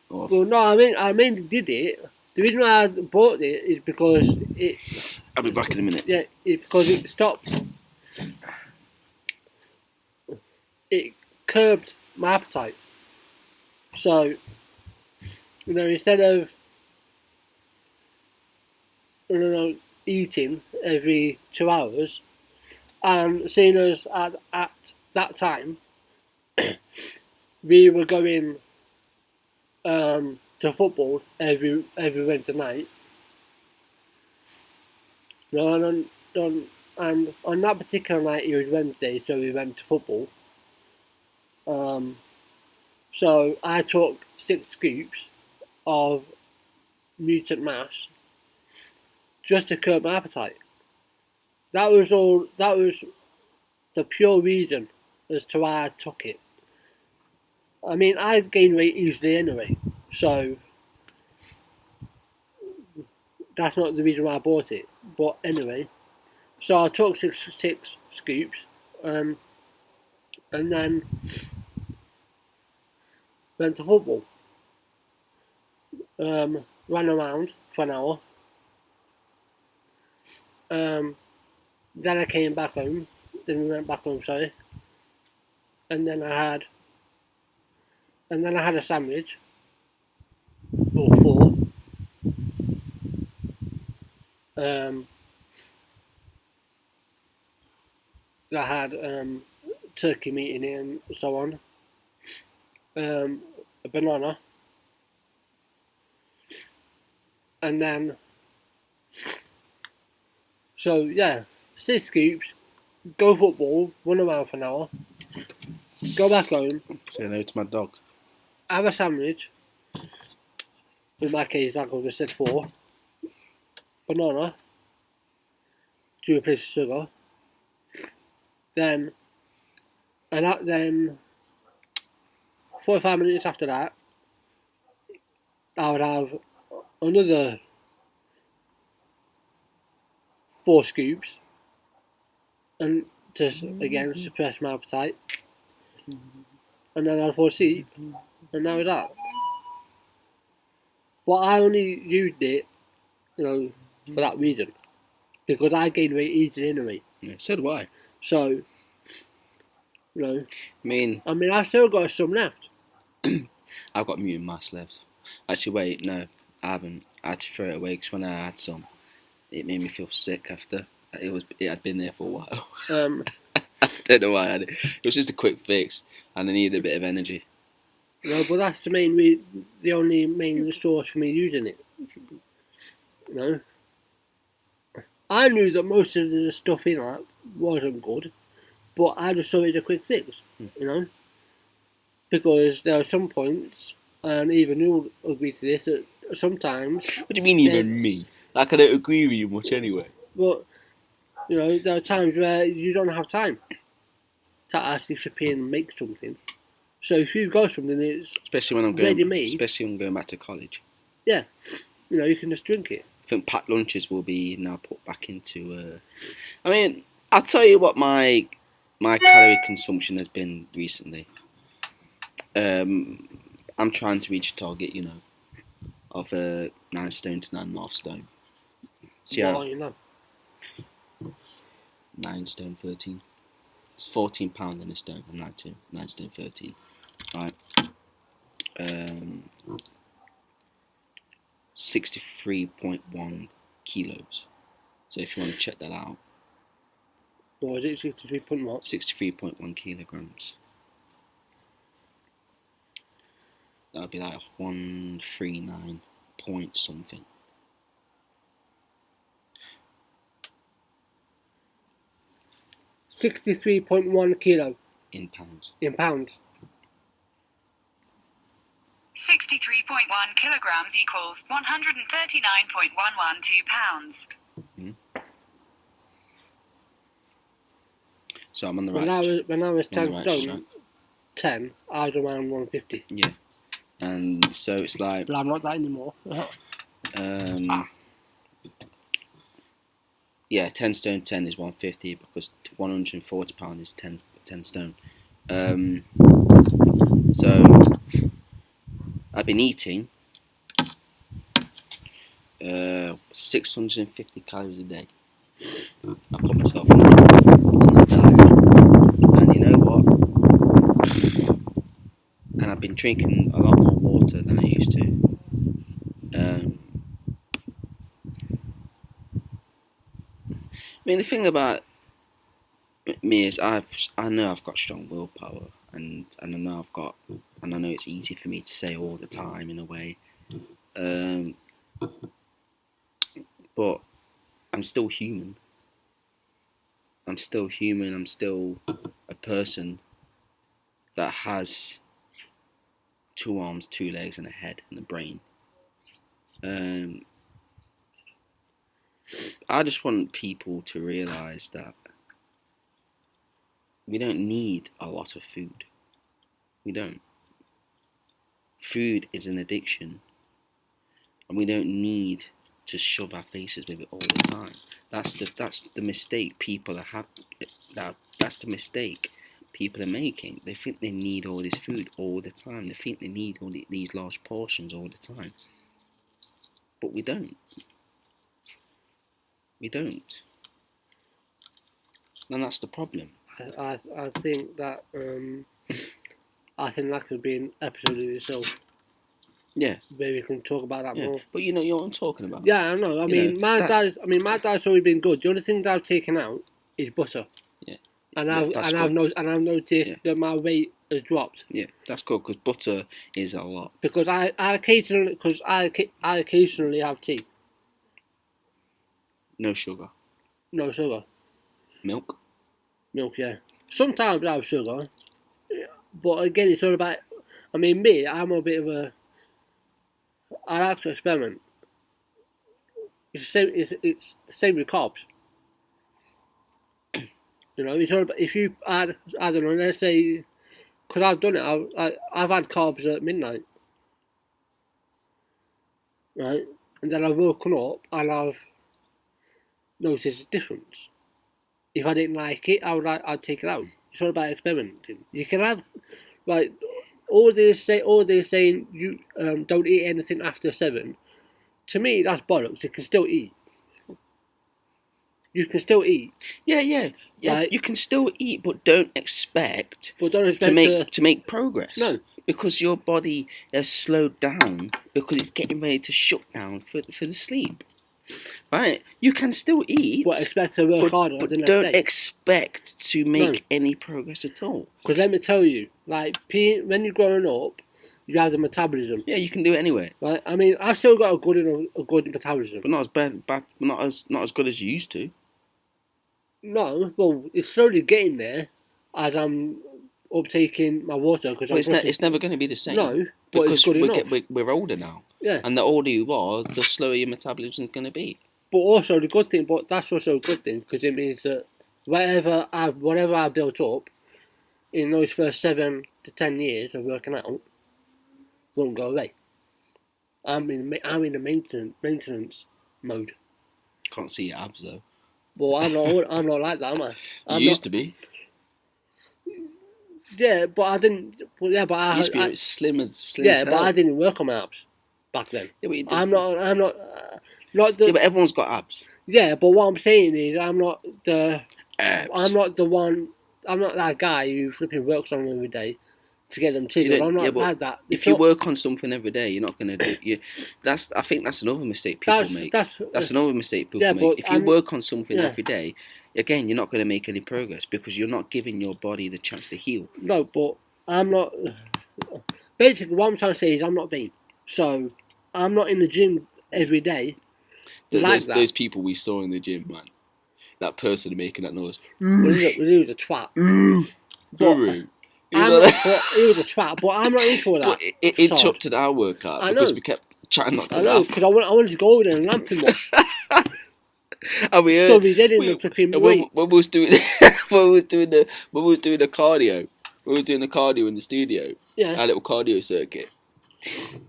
Or... Well, no, I mainly did it. The reason why I bought it is because it. I'll be back in a minute. Yeah, it's because it stopped. It curbed my appetite. So, you know, instead of eating every 2 hours, and seeing us at that time, we were going to football every Wednesday night. And on that particular night it was Wednesday, so we went to football. So I took 6 scoops of mutant mass just to curb my appetite. That was the pure reason as to why I took it. I mean, I gain weight easily anyway, so that's not the reason why I bought it. But anyway, so I took six scoops, and then went to football. Ran around for an hour. Then I came back home. Then we went back home, sorry. And then I had a sandwich. Or 4. I had turkey meat in it and so on. A banana. And then, so yeah, 6 scoops, go football, run around for an hour, go back home, Say hello to my dog. have a sandwich, in my case, like I just said 4, banana, to replace sugar, then 45 minutes after that, I would have another 4 scoops, and to again suppress my appetite, and then I'd fall asleep, and that was that. But I only used it, for that reason. Because I gained weight eating anyway. Yeah, so do I. So, you know. I mean, I've still got some left. I've got mutant mass left. Actually, wait, no, I haven't. I had to throw it away because when I had some, it made me feel sick after. It had been there for a while. I don't know why I had it. It was just a quick fix, and I needed a bit of energy. No, but that's the only main source for me using it. You know, I knew that most of the stuff in that wasn't good, but I just saw it as a quick fix. You know, because there are some points, and even you'll agree to this, that sometimes. What do you mean, even me? Like, I don't agree with you much anyway. But you know, there are times where you don't have time to actually prepare and make something. So if you've got something that's especially when I'm going back to college. Yeah, you know, you can just drink it. I think packed lunches will be now put back into. I mean, I'll tell you what my calorie consumption has been recently. I'm trying to reach a target, you know, of 9 stone to 9.5 stone. So, what are you now? 9 stone 13. It's £14 in a stone. I'm 9 stone 13. Right. 63.1 kilos. So if you want to check that out. What was it? 63.1? 63.1 kilograms. That would be like 139 point something. $63.1 kilo. In pounds. In pounds. 63.1 kilograms equals 139.112 pounds. Mm-hmm. So I'm on the when right. When I was 10 right stone, track. 10, I was around 150. Yeah. And so it's like. But I'm not that anymore. Yeah, 10 stone 10 is 150 because 140 pound is 10 stone. So I've been eating 650 calories a day. I put myself on that diet, and you know what? And I've been drinking a lot more water than I used to. I mean, the thing about me is I know I've got strong willpower, and I know it's easy for me to say all the time in a way, but I'm still human. I'm still a person that has 2 arms, 2 legs, and a head and a brain. I just want people to realise that we don't need a lot of food. We don't. Food is an addiction, and we don't need to shove our faces with it all the time. That's the mistake people are That's the mistake people are making. They think they need all this food all the time. They think they need all these large portions all the time, but we don't. We don't. And that's the problem. I think that that could be an episode in itself. Yeah. Where we can talk about that more. But you know what I'm talking about. Yeah, I know. I mean, my dad's always been good. The only thing that I've taken out is butter. Yeah. And I've noticed that my weight has dropped. Yeah, that's good because butter is a lot. Because I occasionally have tea. No sugar. No sugar. Milk. Milk, yeah. Sometimes I have sugar, but again, it's all about. I mean, me, I'm a bit of a. I like to experiment. It's the same with carbs. You know, it's all about, if you add, I don't know, let's say, because I've done it, I've had carbs at midnight, right? And then I've woken up and I've noticed a difference. If I didn't like it, I'd take it out. It's all about experimenting. You can have, like, all they're saying you don't eat anything after 7. To me, that's bollocks. You can still eat. you can still eat. Yeah. Like- You can still eat, but don't expect But don't expect to make progress. No. Because your body has slowed down because it's getting ready to shut down for the sleep. Right? You can still eat, but expect to work harder but the next don't day. expect to make any progress at all. Because let me tell you, like when you're growing up, you have the metabolism. Yeah, you can do it anyway, Right? I mean, I've still got a good metabolism. but not as bad, not as good as you used to. No, well, it's slowly getting there as I'm uptaking my water because Well, it's never going to be the same. No, but because it's good enough. we're older now. Yeah. And the older you are, the slower your metabolism is going to be. But also the good thing, but that's also a good thing because it means that whatever I built up in those first 7 to 10 years of working out won't go away. I'm in a maintenance mode. Can't see your abs though. Well, I'm not like that, am I? You used to be. Yeah, but I didn't. Well, yeah, but You used to be slim as yeah, but hell. I didn't work on my abs back then. Yeah, but you did. I'm not. Not the. Yeah, but everyone's got abs. Yeah, but what I'm saying is, I'm not the. Abs. I'm not the one. I'm not that guy who flipping works on them every day to get them You tickled. don't- I'm not yeah, but like that. If you work on something every day, you're not going to do. I think that's another mistake people make. That's another mistake people Yeah, make. but If you I'm- work on something yeah. every day, again, you're not going to make any progress because you're not giving your body the chance to heal. No, but I'm not. Basically, what I'm trying to say is I'm not vain. So I'm not in the gym every day. Those people we saw in the gym, man. That person making that noise. He was a twat. But he was a twat, but I'm not into that. But it interrupted our workout I because know. we kept chatting not to I know, laugh. because I wanted to go over there and lamp him up. And we heard, So we did in the flipping when weight. we was doing when we was doing the cardio, we was doing the cardio in the studio, Yeah. our little cardio circuit,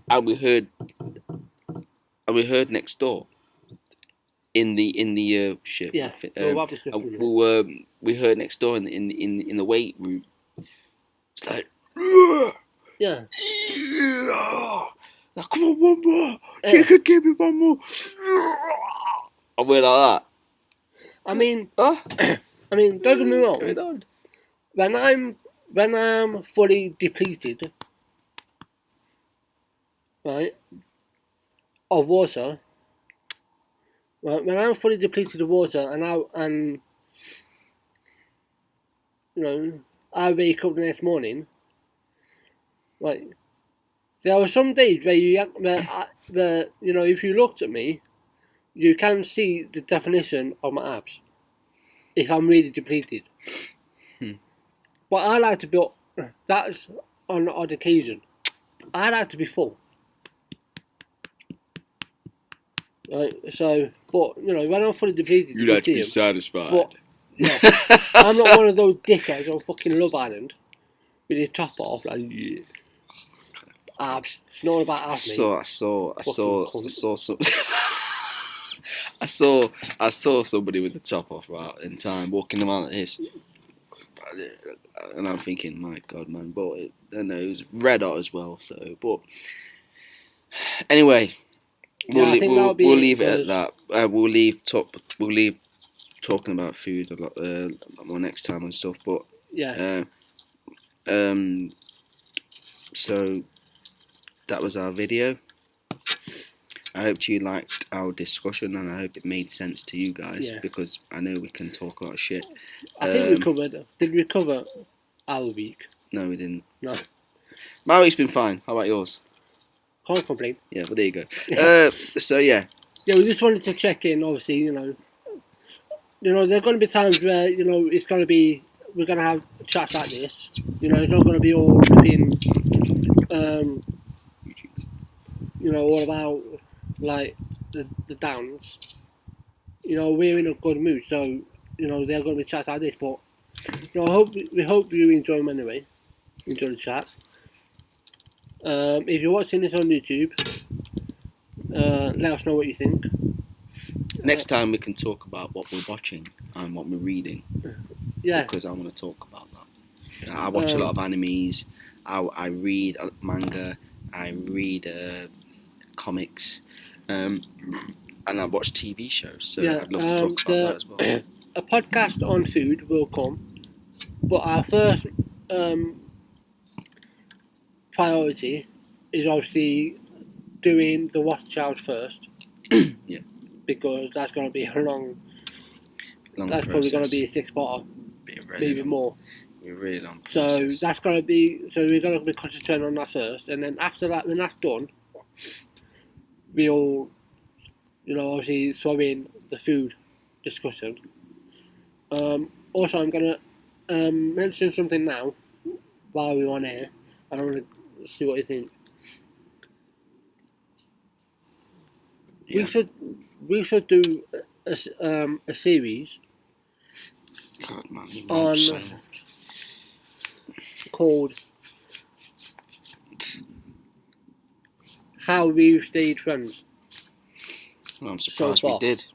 and we heard next door in the shit. Yeah. We heard next door in the weight room. It's like, Yeah. like, come on, one more. Yeah. You can give me one more. I went like that. I mean, Oh, don't get me wrong. going on? When I'm fully depleted, right, of water. Right, when I'm fully depleted of water and I wake up the next morning, right, there are some days where if you looked at me, you can see the definition of my abs if I'm really depleted. But I like to be. That's on the odd occasion. I like to be full. Right, so, but when I'm fully depleted, You like to see be him, satisfied. but yeah, I'm not one of those dickheads on fucking Love Island with his top off, like yeah. Abs. It's not all about abs, mate. I saw Fucking some. I saw somebody with the top off right in time walking around like this, and I'm thinking, my God, man, but it was red hot as well. So, but anyway, we'll leave it at that. We'll leave talking about food a lot more next time and stuff. But yeah, so that was our video. I hope you liked our discussion and I hope it made sense to you guys because I know we can talk a lot of shit. I think we covered. Did we cover our week? No, we didn't. No. My week's been fine. How about yours? Can't complain. Yeah, but there you go. So yeah. Yeah, we just wanted to check in. Obviously, there are going to be times where it's going to be we're going to have chats like this. It's not going to be all flipping, all about like the downs. We're in a good mood, so there are going to be chats like this. But we hope you enjoy them anyway. Enjoy the chat. If you're watching this on YouTube, let us know what you think. Next time we can talk about what we're watching and what we're reading. Yeah. Because I want to talk about that. I watch a lot of animes. I read manga. I read comics. and I watch TV shows, so Yeah, I'd love to talk about that as well. A podcast on food will come, but our first priority is obviously doing the watch out first. Yeah. Because that's going to be a long that's process. probably going to be a 6-parter, maybe long, more. Be a really long So process. that's going to be, so we're going to be concentrating on that first, and then after that, when that's done, we'll, obviously throw in the food discussion. Also, I'm going to mention something now while we're on air. I don't want to see what you think. Yeah. We should do a series God, man, you on want so much. called How We've Stayed Friends. Well, I'm surprised we far. did.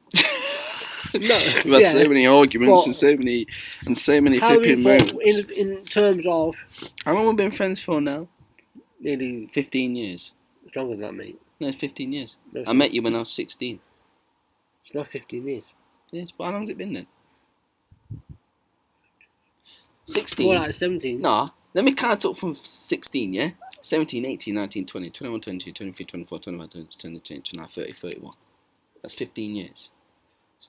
No, We've had so many arguments but and so many how flipping we moments. in terms of How long have we been friends for now? nearly 15 years. longer than that, mate. No, it's 15 years. No, I met you when I was 16. It's not 15 years. Yes, but how long's it been then? 16? More like 17. Nah, let me count up from 16, yeah? 17, 18, 19, 20, 21, 22, 23, 24, 25, 26, 29, 30, 31. That's 15 years.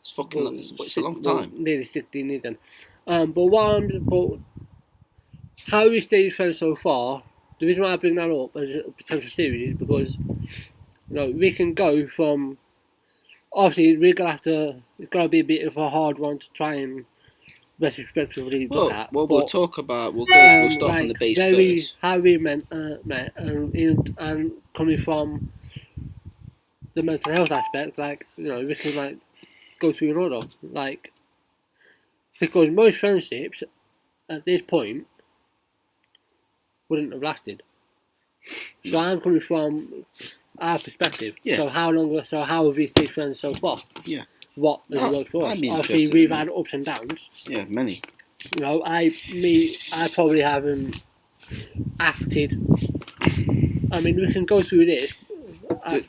It's fucking long. It's a long time. Nearly 16 years then. But how we stayed friends so far, the reason why I bring that up as a potential series is because, we can go from, obviously we're going to have to, it's going to be a bit of a hard one to try and retrospectively look at. Well, but, we'll talk about, we'll start from the like, base first. how we met and coming from the mental health aspect, we can go through an order, because most friendships at this point wouldn't have lasted. So I'm coming from our perspective. Yeah. So how have we stayed friends so far? Yeah. What has worked for us? I'd be Obviously, interested we've in had ups and downs. Yeah, many. I probably haven't acted. I mean, we can go through this.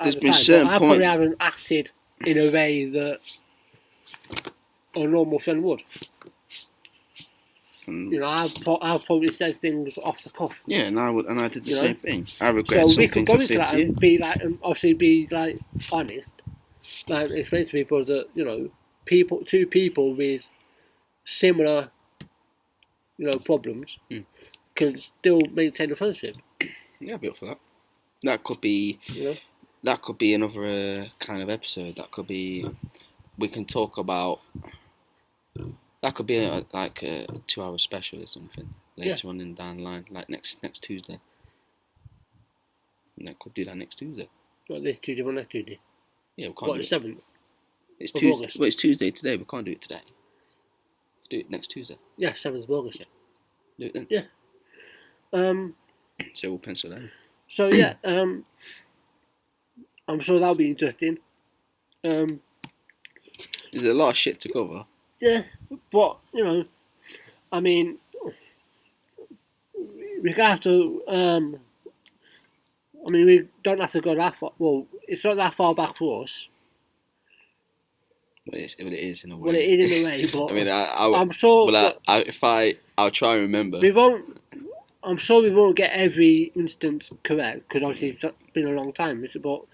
There's been certain I probably points. haven't acted in a way that a normal friend would. I've probably said things off the cuff. Yeah, and I did the same thing. I So regret we some can things go I into said that to you. and be honest, explain to people that two people with similar problems can still maintain a friendship. Yeah, I'd be up for that. That could be. That could be another kind of episode. That could be. We can talk about. That could be a 2-hour special or something later on down the line, like next Tuesday. And I could do that next Tuesday. Not this Tuesday, but next Tuesday. Yeah, we can't. What, the 7th? It's of Tuesday. August? Well, it's Tuesday today. We can't do it today. Do it next Tuesday. Yeah, 7th of August. Yeah. Do it then. Yeah. So we'll pencil that in. So yeah, I'm sure that'll be interesting. There's a lot of shit to cover. Yeah, but I mean, we have to. I mean, we don't have to go that far. Well, it's not that far back for us. Well, it is in a way. Well, it is in a way, but I mean, I'm sure. Well, I'll try and remember. We won't. I'm sure we won't get every instance correct because obviously it's been a long time. But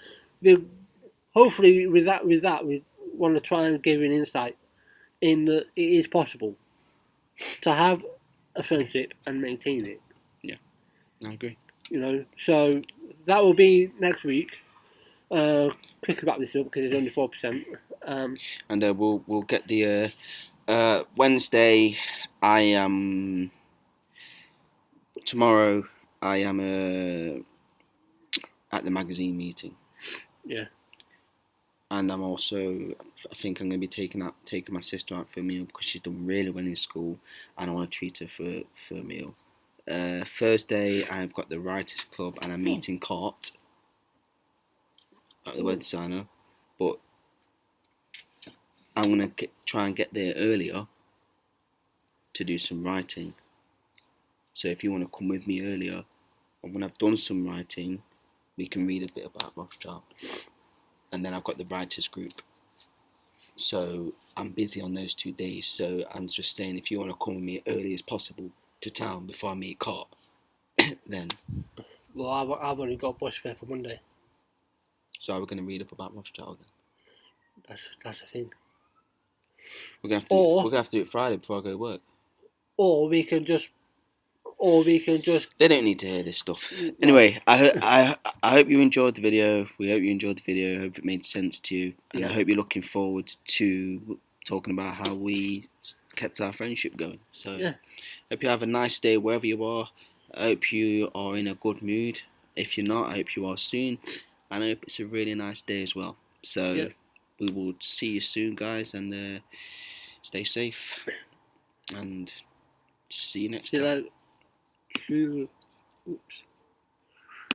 hopefully with that, we want to try and give an insight in that it is possible to have a friendship and maintain it. Yeah, I agree. So that will be next week. Quickly wrap this up because it's only 4%. And we'll get the Wednesday. I am tomorrow. I am at the magazine meeting. Yeah. And I'm also. I think I'm going to be taking my sister out for a meal because she's done really well in school, and I want to treat her for a meal. Thursday, I've got the Writers Club and I'm meeting Cart at the web designer, but I'm going to try and get there earlier to do some writing. So if you want to come with me earlier, and when I've done some writing, we can read a bit about Rothschild. and then I've got the writers group. So I'm busy on those 2 days. So I'm just saying, if you want to come with me early as possible to town before I meet Cart, then. Well, I've only got bus fare for Monday. So are we going to read up about Rothschild then? That's the thing. We're gonna have to do it Friday before I go to work. Or we can just. They don't need to hear this stuff. Anyway, I hope you enjoyed the video. We hope you enjoyed the video. I hope it made sense to you, and I hope you're looking forward to talking about how we kept our friendship going. So, hope you have a nice day wherever you are. I hope you are in a good mood. If you're not, I hope you are soon. And I hope it's a really nice day as well. So, we will see you soon, guys, and stay safe. And see you next time. Oops.